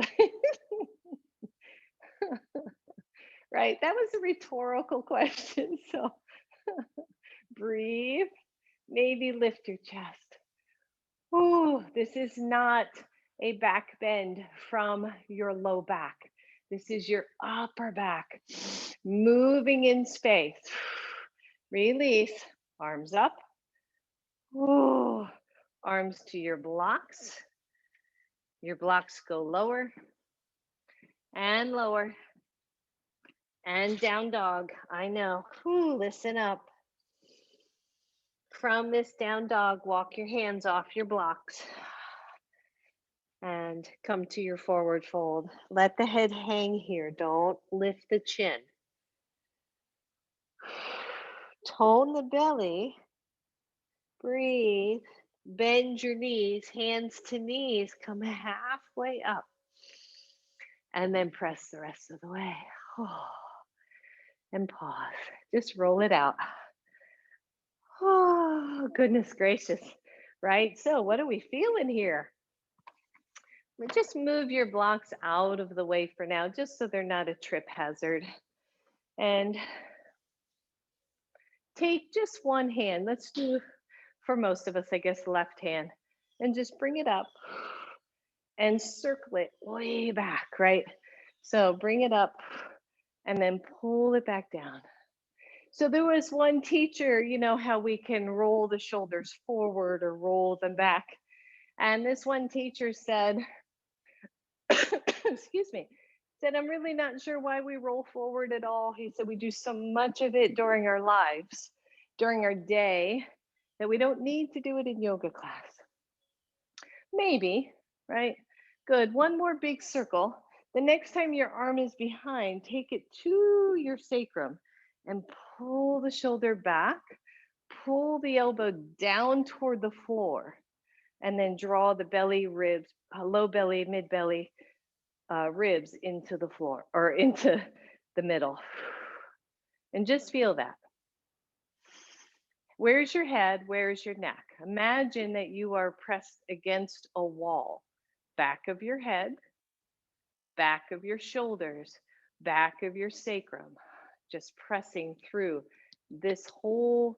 Right? That was a rhetorical question. So breathe. Maybe lift your chest. Ooh, this is not a back bend from your low back. This is your upper back. Moving in space. Release. Arms up. Ooh. Arms to your blocks. Your blocks go lower and lower and down dog. I know. Ooh, listen up. From this down dog, walk your hands off your blocks and come to your forward fold. Let the head hang here. Don't lift the chin. Tone the belly. Breathe. Bend your knees, hands to knees. Come halfway up. And then press the rest of the way. And pause. Just roll it out. Oh, goodness gracious. Right? So, what are we feeling here? Just move your blocks out of the way for now, just so they're not a trip hazard. And take just one hand. Let's do, for most of us, I guess, left hand. And just bring it up and circle it way back, right? So bring it up and then pull it back down. So there was one teacher, you know how we can roll the shoulders forward or roll them back. And this one teacher said, excuse me, said, I'm really not sure why we roll forward at all. He said, we do so much of it during our lives, during our day, that we don't need to do it in yoga class. Maybe, right? Good. One more big circle. The next time your arm is behind, take it to your sacrum and pull the shoulder back, pull the elbow down toward the floor, and then draw the belly ribs, low belly, mid belly, ribs into the floor or into the middle. And just feel that. Where's your head? Where's your neck? Imagine that you are pressed against a wall. Back of your head, back of your shoulders, back of your sacrum, just pressing through this whole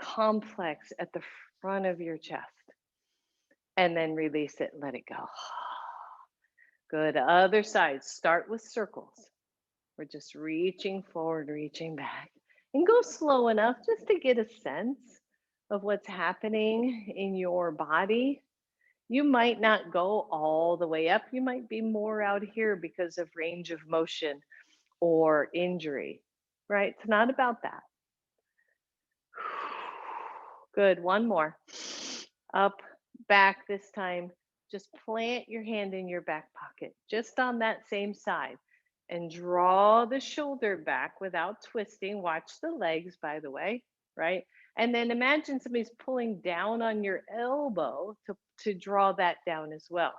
complex at the front of your chest. And then release it, let it go. Good. Other side, start with circles. We're just reaching forward, reaching back. And go slow enough just to get a sense of what's happening in your body. You might not go all the way up. You might be more out here because of range of motion or injury, right? It's not about that. Good. One more. Up, back this time. Just plant your hand in your back pocket, just on that same side, and draw the shoulder back without twisting. Watch the legs, by the way, right? And then imagine somebody's pulling down on your elbow to draw that down as well.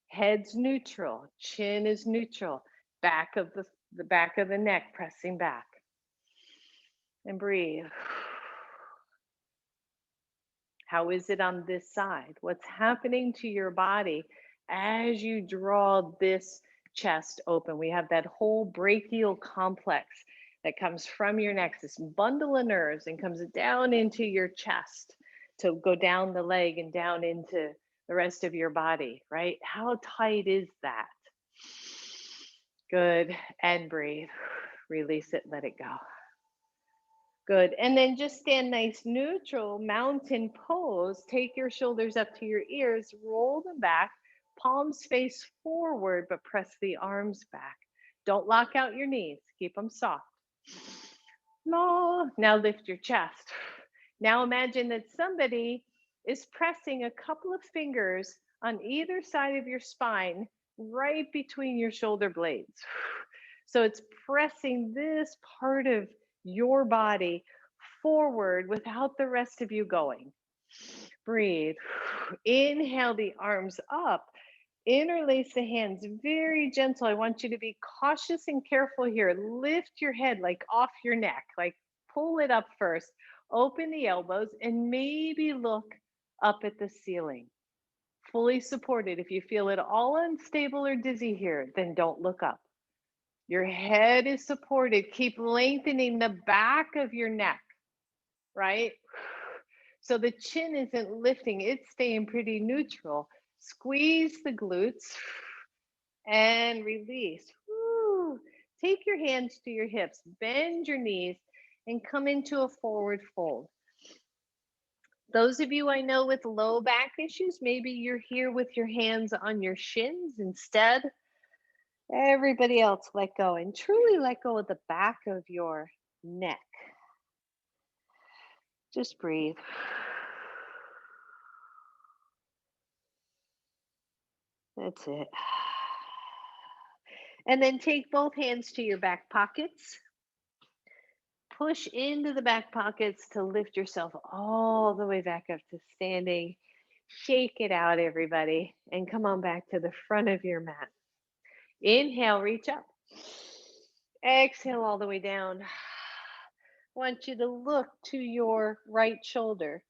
Head's neutral, chin is neutral, back of the back of the neck pressing back. And breathe. How is it on this side? What's happening to your body as you draw this chest open? We have that whole brachial complex that comes from your neck, this bundle of nerves, and comes down into your chest to go down the leg and down into the rest of your body, right? How tight is that? Good. And breathe. Release it, let it go. Good. And then just stand nice neutral, mountain pose. Take your shoulders up to your ears, roll them back, palms face forward, but press the arms back. Don't lock out your knees, keep them soft. No. Now lift your chest. Now imagine that somebody is pressing a couple of fingers on either side of your spine, right between your shoulder blades. So it's pressing this part of your body forward without the rest of you going. Breathe. Inhale the arms up. Interlace the hands, very gentle. I want you to be cautious and careful here. Lift your head like off your neck, like pull it up first. Open the elbows and maybe look up at the ceiling. Fully supported. If you feel at all unstable or dizzy here, then don't look up. Your head is supported. Keep lengthening the back of your neck, right? So the chin isn't lifting, it's staying pretty neutral. Squeeze the glutes and release. Woo. Take your hands to your hips, bend your knees, and come into a forward fold. Those of you I know with low back issues, maybe you're here with your hands on your shins instead. Everybody else, let go and truly let go of the back of your neck. Just breathe. That's it. And then take both hands to your back pockets. Push into the back pockets to lift yourself all the way back up to standing. Shake it out, everybody, and come on back to the front of your mat. Inhale, reach up. Exhale all the way down. I want you to look to your right shoulder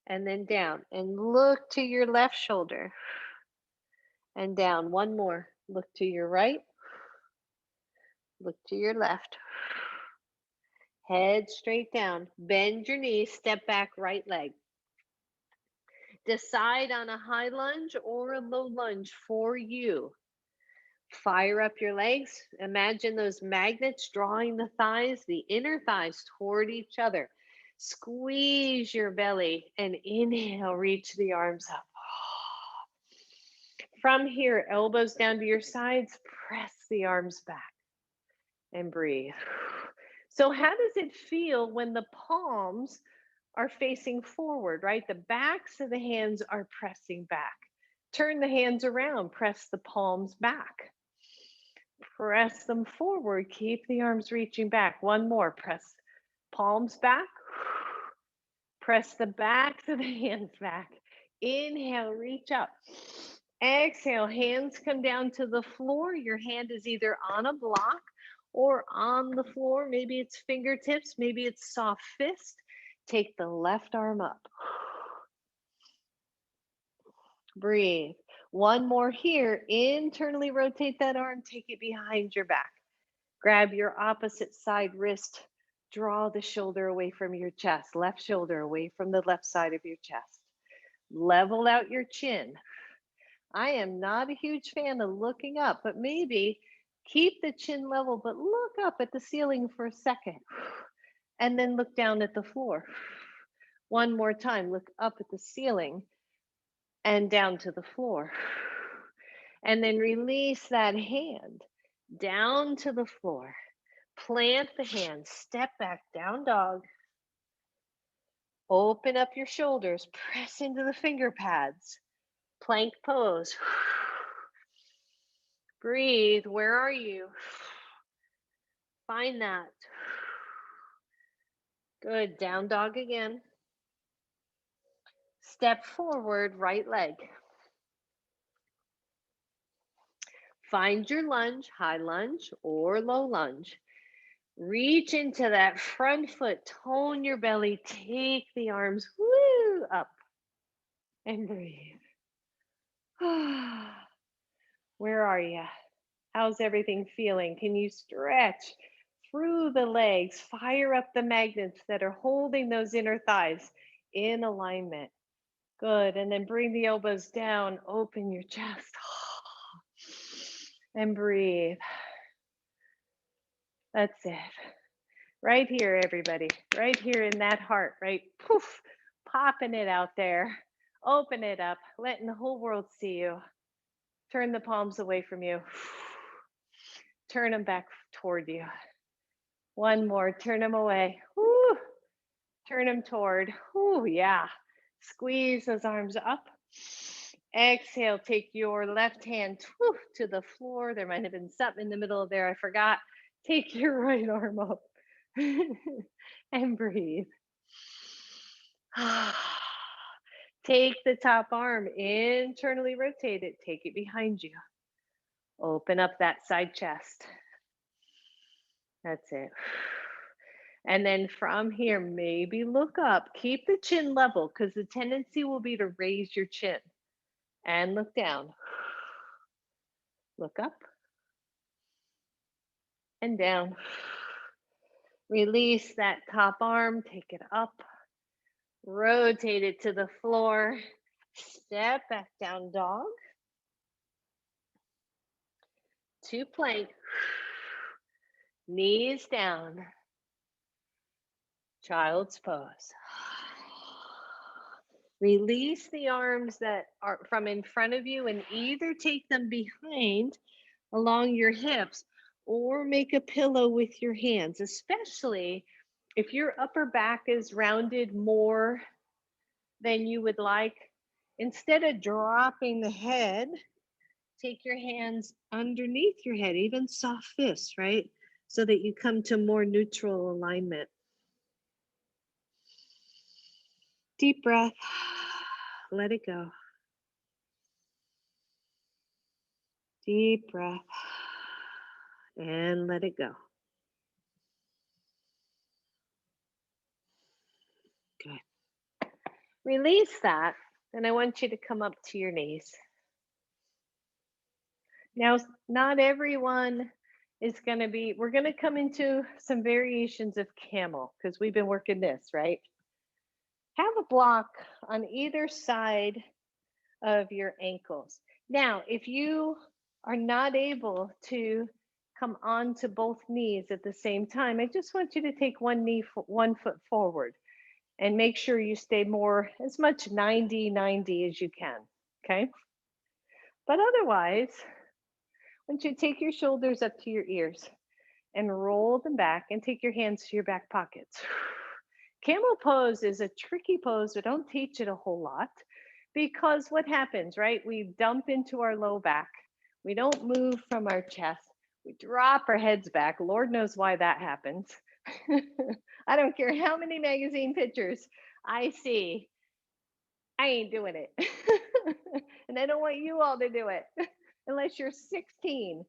and then down, and look to your left shoulder and down. One more. Look to your right, look to your left. Head straight down. Bend your knees, step back, right leg. Decide on a high lunge or a low lunge for you. Fire up your legs. Imagine those magnets drawing the thighs, the inner thighs toward each other. Squeeze your belly and inhale, reach the arms up. From here, elbows down to your sides, press the arms back and breathe. So how does it feel when the palms are facing forward, right? The backs of the hands are pressing back. Turn the hands around, press the palms back. Press them forward, keep the arms reaching back. One more, press palms back. Press the backs of the hands back. Inhale, reach up. Exhale, hands come down to the floor. Your hand is either on a block or on the floor. Maybe it's fingertips, maybe it's soft fist. Take the left arm up. Breathe. One more here. Internally rotate that arm, take it behind your back. Grab your opposite side wrist. Draw the shoulder away from your chest, left shoulder away from the left side of your chest. Level out your chin. I am not a huge fan of looking up, but maybe keep the chin level, but look up at the ceiling for a second. And then look down at the floor. One more time, look up at the ceiling and down to the floor. And then release that hand down to the floor. Plant the hand, step back, down dog. Open up your shoulders, press into the finger pads. Plank pose. Breathe. Where are you? Find that. Good. Down dog again. Step forward, right leg. Find your lunge, high lunge or low lunge. Reach into that front foot, tone your belly, take the arms up and breathe. Where are you? How's everything feeling? Can you stretch through the legs? Fire up the magnets that are holding those inner thighs in alignment. Good. And then bring the elbows down, open your chest and breathe. That's it. Right here, everybody. Right here in that heart, right? Poof, popping it out there. Open it up, letting the whole world see you. Turn the palms away from you. Turn them back toward you. One more, turn them away. Woo. Turn them toward. Woo, yeah. Squeeze those arms up. Exhale, take your left hand to the floor. There might have been something in the middle of there, I forgot. Take your right arm up and breathe. Take the top arm, internally rotate it, take it behind you. Open up that side chest. That's it. And then from here, maybe look up. Keep the chin level because the tendency will be to raise your chin. And look down. Look up and down. Release that top arm, take it up. Rotate it to the floor. Step back down dog. To plank. Knees down. Child's pose. Release the arms that are from in front of you and either take them behind along your hips or make a pillow with your hands, especially if your upper back is rounded more than you would like. Instead of dropping the head, take your hands underneath your head, even soft fists, right? So that you come to more neutral alignment. Deep breath. Let it go. Deep breath. And let it go. Good. Release that. And I want you to come up to your knees. Now, not everyone is going to be, we're going to come into some variations of camel because we've been working this, right? Have a block on either side of your ankles. Now, if you are not able to come onto both knees at the same time, I just want you to take one foot forward and make sure you stay more as much 90-90 as you can, okay? But otherwise, I want you to take your shoulders up to your ears and roll them back and take your hands to your back pockets. Camel pose is a tricky pose. We don't teach it a whole lot because what happens, right? We dump into our low back. We don't move from our chest. We drop our heads back. Lord knows why that happens. I don't care how many magazine pictures I see. I ain't doing it. And I don't want you all to do it unless you're 16.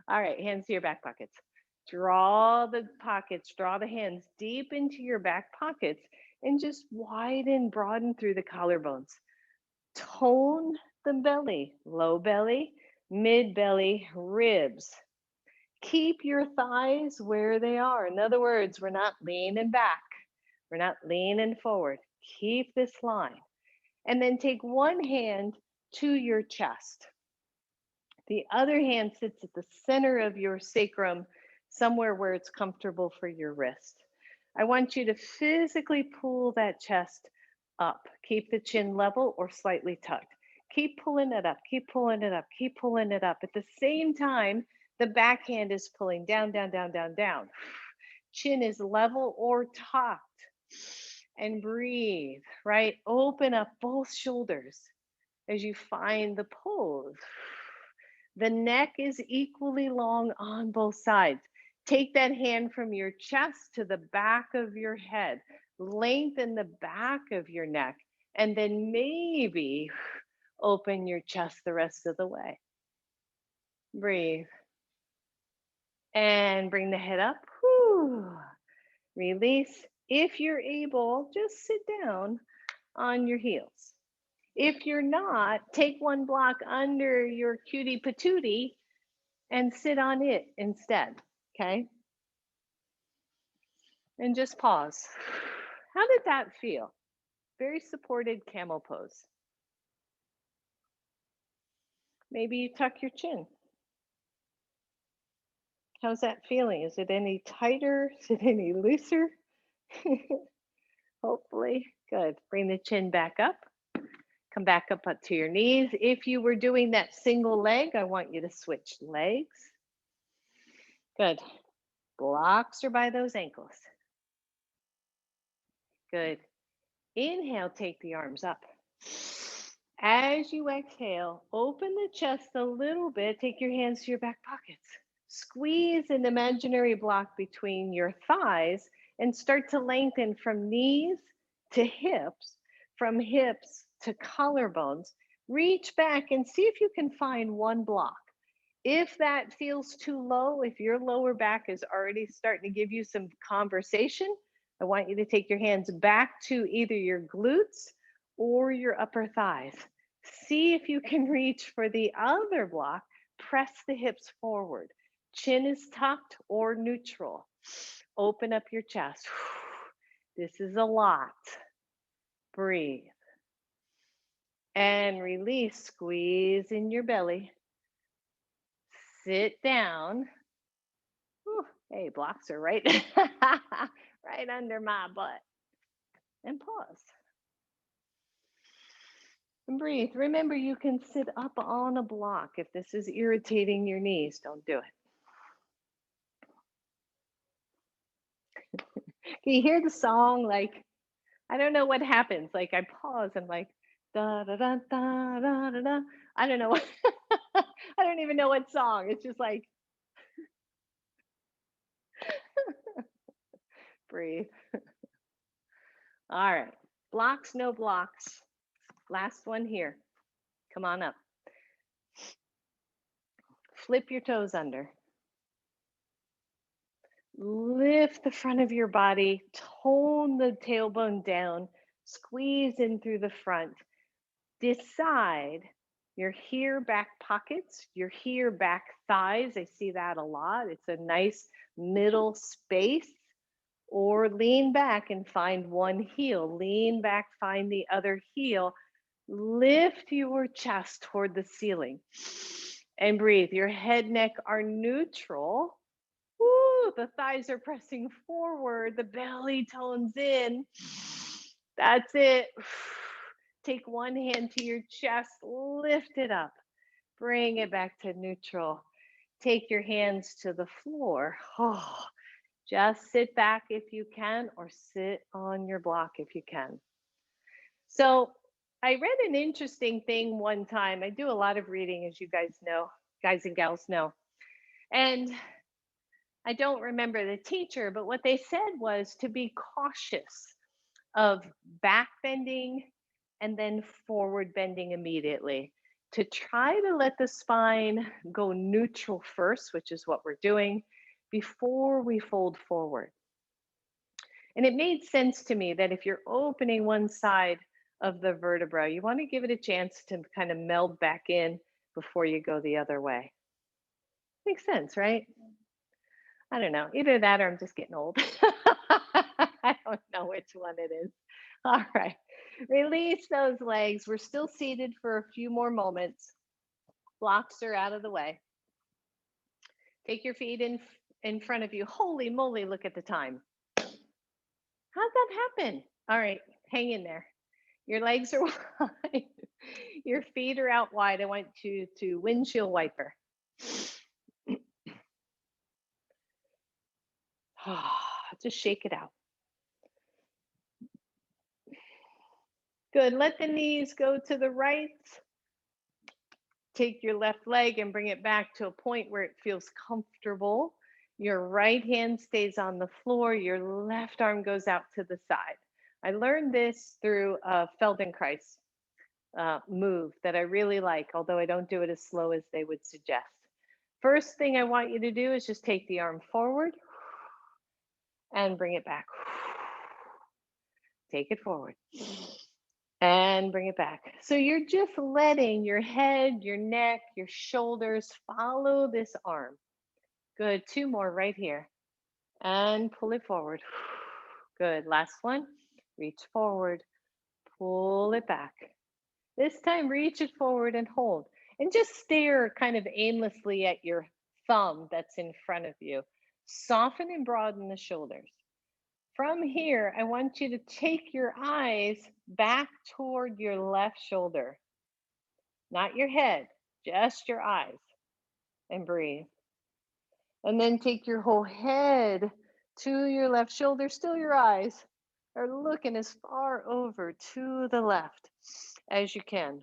All right, hands to your back pockets. Draw the pockets, draw the hands deep into your back pockets and just widen, broaden through the collarbones. Tone the belly, low belly, mid belly, ribs. Keep your thighs where they are. In other words, we're not leaning back, we're not leaning forward. Keep this line. And then take one hand to your chest. The other hand sits at the center of your sacrum, somewhere where it's comfortable for your wrist. I want you to physically pull that chest up. Keep the chin level or slightly tucked. Keep pulling it up, keep pulling it up, keep pulling it up. At the same time, the backhand is pulling down, down, down, down, down. Chin is level or tucked. And breathe, right? Open up both shoulders as you find the pose. The neck is equally long on both sides. Take that hand from your chest to the back of your head. Lengthen the back of your neck, and then maybe open your chest the rest of the way. Breathe. And bring the head up. Whew. Release. If you're able, just sit down on your heels. If you're not, take one block under your cutie patootie and sit on it instead. Okay. And just pause. How did that feel? Very supported camel pose. Maybe you tuck your chin. How's that feeling? Is it any tighter? Is it any looser? Hopefully. Good. Bring the chin back up. Come back up to your knees. If you were doing that single leg, I want you to switch legs. Good. Blocks are by those ankles. Good. Inhale, take the arms up. As you exhale, open the chest a little bit. Take your hands to your back pockets. Squeeze an imaginary block between your thighs and start to lengthen from knees to hips, from hips to collarbones. Reach back and see if you can find one block. If that feels too low, if your lower back is already starting to give you some conversation, I want you to take your hands back to either your glutes or your upper thighs. See if you can reach for the other block. Press the hips forward. Chin is tucked or neutral. Open up your chest. This is a lot. Breathe. And release. Squeeze in your belly. Sit down. Whew, hey, blocks are right, right under my butt. And pause. And breathe. Remember, you can sit up on a block. If this is irritating your knees, don't do it. Can you hear the song? Like, I don't know what happens. Like, I pause and like, da da da da da da da. I don't know what, I don't even know what song. It's just like, breathe. All right. Blocks, no blocks. Last one here. Come on up. Flip your toes under. Lift the front of your body, tone the tailbone down, squeeze in through the front. Decide your here back pockets, your here back thighs. I see that a lot. It's a nice middle space. Or lean back and find one heel. Lean back, find the other heel. Lift your chest toward the ceiling and breathe. Your head, neck are neutral. Woo, the thighs are pressing forward, the belly tones in. That's it. Take one hand to your chest, lift it up, bring it back to neutral. Take your hands to the floor. Oh, just sit back if you can, or sit on your block if you can. So, I read an interesting thing one time. I do a lot of reading, as you guys know, guys and gals know. And I don't remember the teacher, but what they said was to be cautious of back bending and then forward bending immediately. to try to let the spine go neutral first, which is what we're doing, before we fold forward. And it made sense to me that if you're opening one side of the vertebra, you want to give it a chance to kind of meld back in before you go the other way. Makes sense, right? I don't know. Either that or I'm just getting old. I don't know which one it is. All right. Release those legs. We're still seated for a few more moments. Blocks are out of the way. Take your feet in front of you. Holy moly, look at the time. How'd that happen? All right, hang in there. Your legs are wide. Your feet are out wide. I want you to windshield wiper. Just shake it out. Good. Let the knees go to the right. Take your left leg and bring it back to a point where it feels comfortable. Your right hand stays on the floor. Your left arm goes out to the side. I learned this through a Feldenkrais move that I really like, although I don't do it as slow as they would suggest. First thing I want you to do is just take the arm forward and bring it back. Take it forward and bring it back. So you're just letting your head, your neck, your shoulders follow this arm. Good. Two more right here. And pull it forward. Good. Last one. Reach forward. Pull it back. This time, reach it forward and hold. And just stare kind of aimlessly at your thumb that's in front of you. Soften and broaden the shoulders. From here, I want you to take your eyes back toward your left shoulder, not your head, just your eyes, and breathe. And then take your whole head to your left shoulder, still your eyes are looking as far over to the left as you can.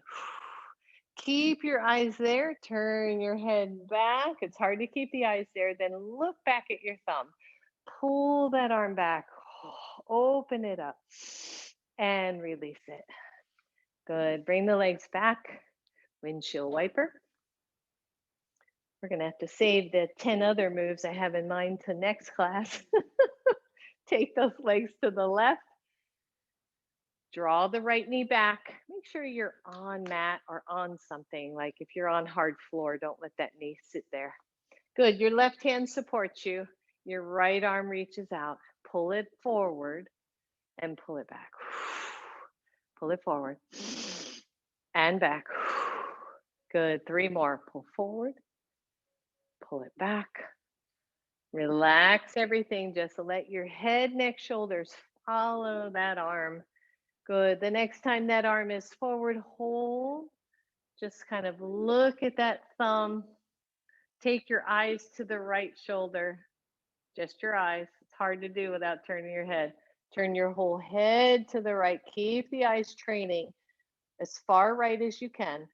Keep your eyes there, turn your head back. It's hard to keep the eyes there. Then look back at your thumb. Pull that arm back, open it up, and release it. Good. Bring the legs back, windshield wiper. We're going to have to save the 10 other moves I have in mind to next class. Take those legs to the left. Draw the right knee back. Make sure you're on mat or on something. Like if you're on hard floor, don't let that knee sit there. Good. Your left hand supports you. Your right arm reaches out. Pull it forward and pull it back. Pull it forward and back. Good. Three more. Pull forward. Pull it back. Relax everything. Just let your head, neck, shoulders follow that arm. Good. The next time that arm is forward, hold. Just kind of look at that thumb. Take your eyes to the right shoulder. Just your eyes. It's hard to do without turning your head. Turn your whole head to the right. Keep the eyes training as far right as you can.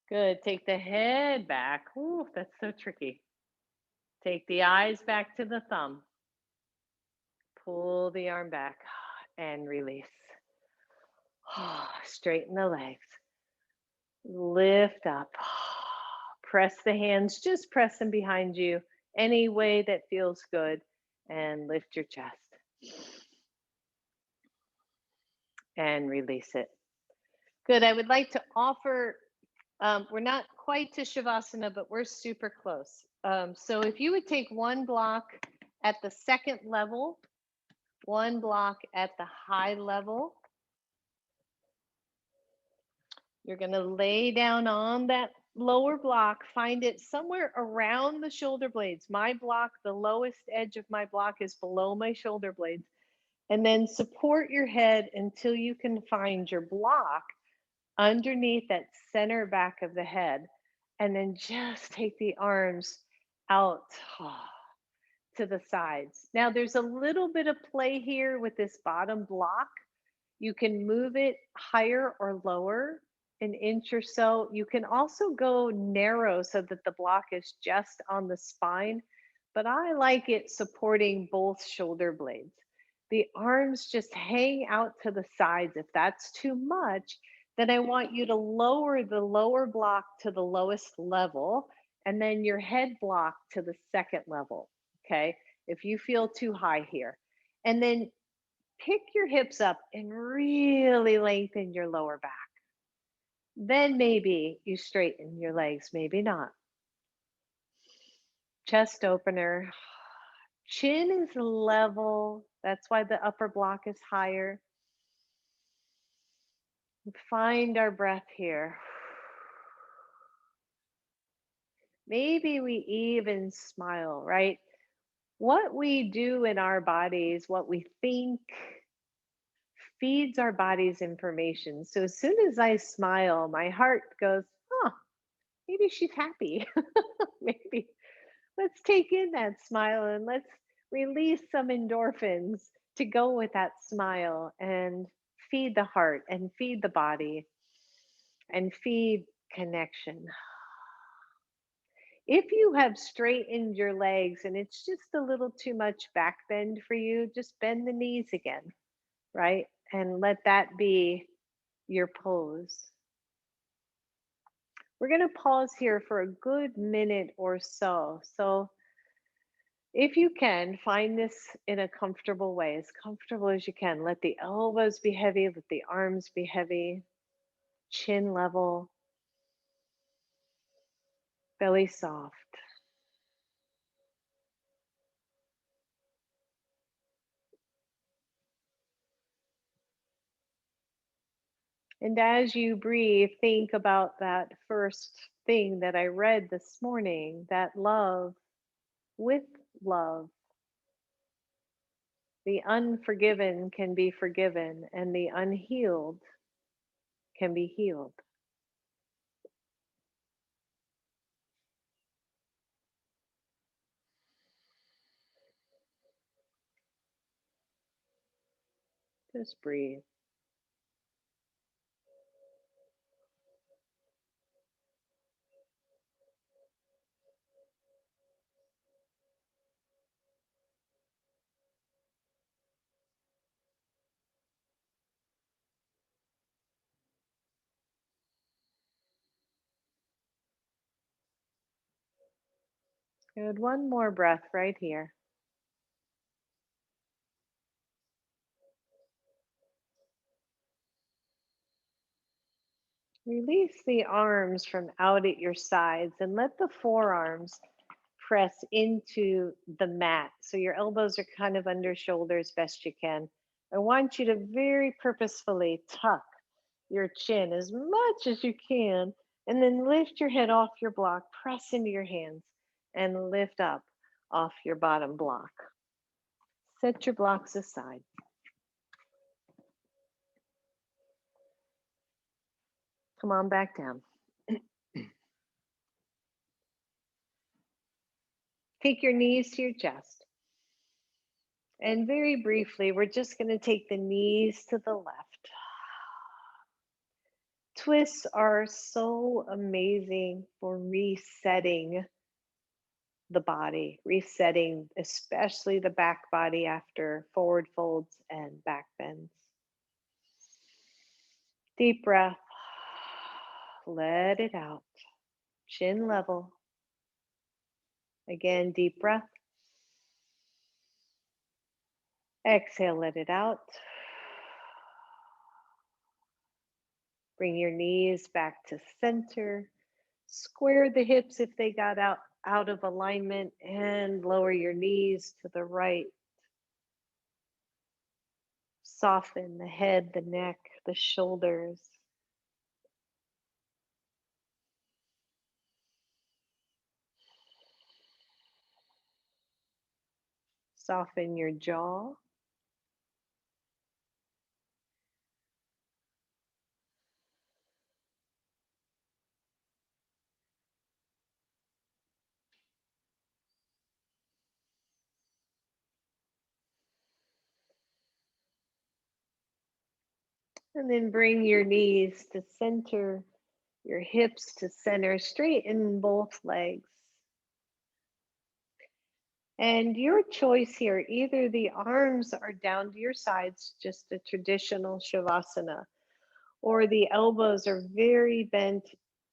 Good. Take the head back. Ooh, that's so tricky. Take the eyes back to the thumb. Pull the arm back and release. Straighten the legs. Lift up. Press the hands, just press them behind you any way that feels good, and lift your chest. And release it. Good. I would like to offer, we're not quite to Shavasana, but we're super close. So if you would take one block at the second level, one block at the high level, you're going to lay down on that lower block, find it somewhere around the shoulder blades. My block, the lowest edge of my block is below my shoulder blades. And then support your head until you can find your block underneath that center back of the head. And then just take the arms out to the sides. Now there's a little bit of play here with this bottom block. You can move it higher or lower, an inch or so. You can also go narrow so that the block is just on the spine, but I like it supporting both shoulder blades. The arms just hang out to the sides. If that's too much, Then I want you to lower the lower block to the lowest level and then your head block to the second level. Okay. If you feel too high here. And then pick your hips up and really lengthen your lower back. Then maybe you straighten your legs, maybe not. Chest opener. Chin is level. That's why the upper block is higher. Find our breath here. Maybe we even smile, right? What we do in our bodies, what we think, feeds our bodies information. So as soon as I smile, my heart goes, huh, maybe she's happy. Maybe let's take in that smile and let's release some endorphins to go with that smile and feed the heart and feed the body and feed connection. If you have straightened your legs and it's just a little too much back bend for you, just bend the knees again, right? And let that be your pose. We're going to pause here for a good minute or so. So, if you can, find this in a comfortable way, as comfortable as you can. Let the elbows be heavy, let the arms be heavy, chin level, belly soft. And as you breathe, think about that first thing that I read this morning, that love with love. The unforgiven can be forgiven, and the unhealed can be healed. Just breathe. Good. One more breath right here. Release the arms from out at your sides and let the forearms press into the mat. So your elbows are kind of under shoulders best you can. I want you to very purposefully tuck your chin as much as you can and then lift your head off your block, press into your hands and lift up off your bottom block. Set your blocks aside. Come on back down. Take your knees to your chest. And very briefly, we're just going to take the knees to the left. Twists are so amazing for resetting the body, resetting especially the back body after forward folds and back bends. Deep breath. Let it out. Chin level. Again, deep breath. Exhale, let it out. Bring your knees back to center. Square the hips if they got out of alignment and lower your knees to the right. Soften the head, the neck, the shoulders. Soften your jaw. And then bring your knees to center, your hips to center, straighten both legs. And your choice here, either the arms are down to your sides, just a traditional Shavasana, or the elbows are very bent.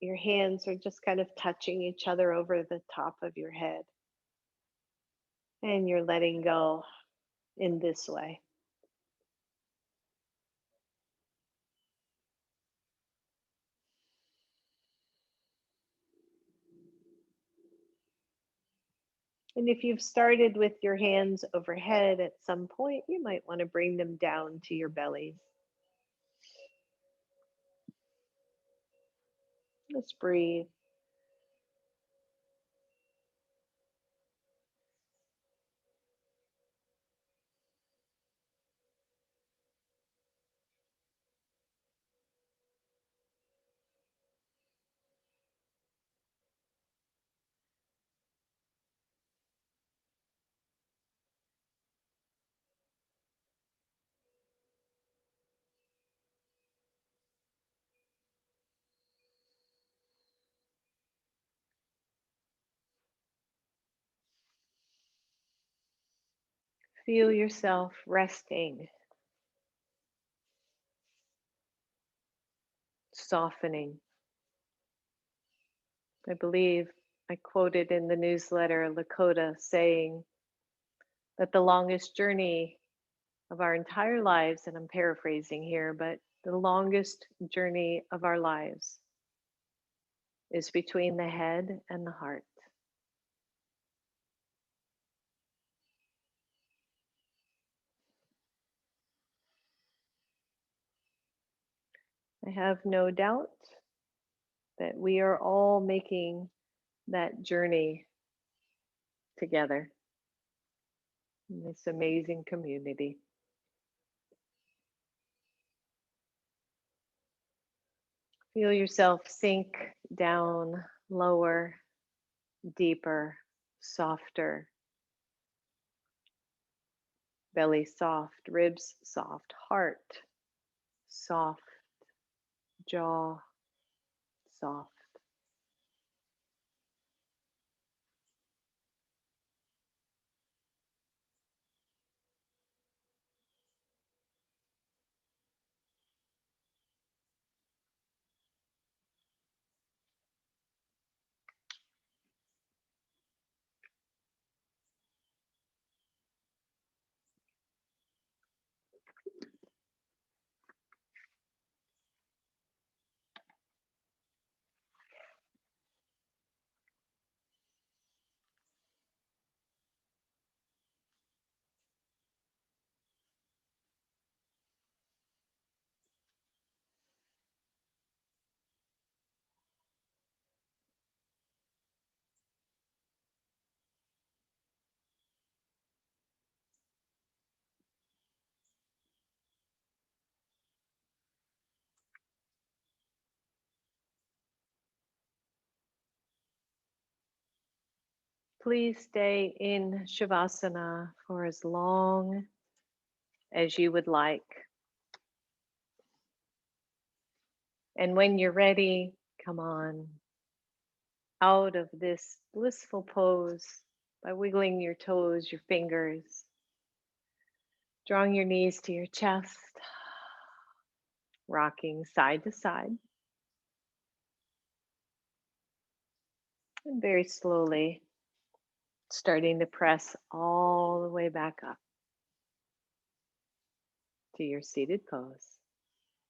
Your hands are just kind of touching each other over the top of your head, and you're letting go in this way. And if you've started with your hands overhead at some point, you might want to bring them down to your bellies. Just breathe. Feel yourself resting, softening. I believe I quoted in the newsletter Lakota saying that the longest journey of our entire lives, and I'm paraphrasing here, but the longest journey of our lives is between the head and the heart. I have no doubt that we are all making that journey together in this amazing community. Feel yourself sink down lower, deeper, softer, belly soft, ribs soft, heart soft, jaw soft. Please stay in Shavasana for as long as you would like. And when you're ready, come on out of this blissful pose by wiggling your toes, your fingers, drawing your knees to your chest, rocking side to side, and very slowly starting to press all the way back up to your seated pose.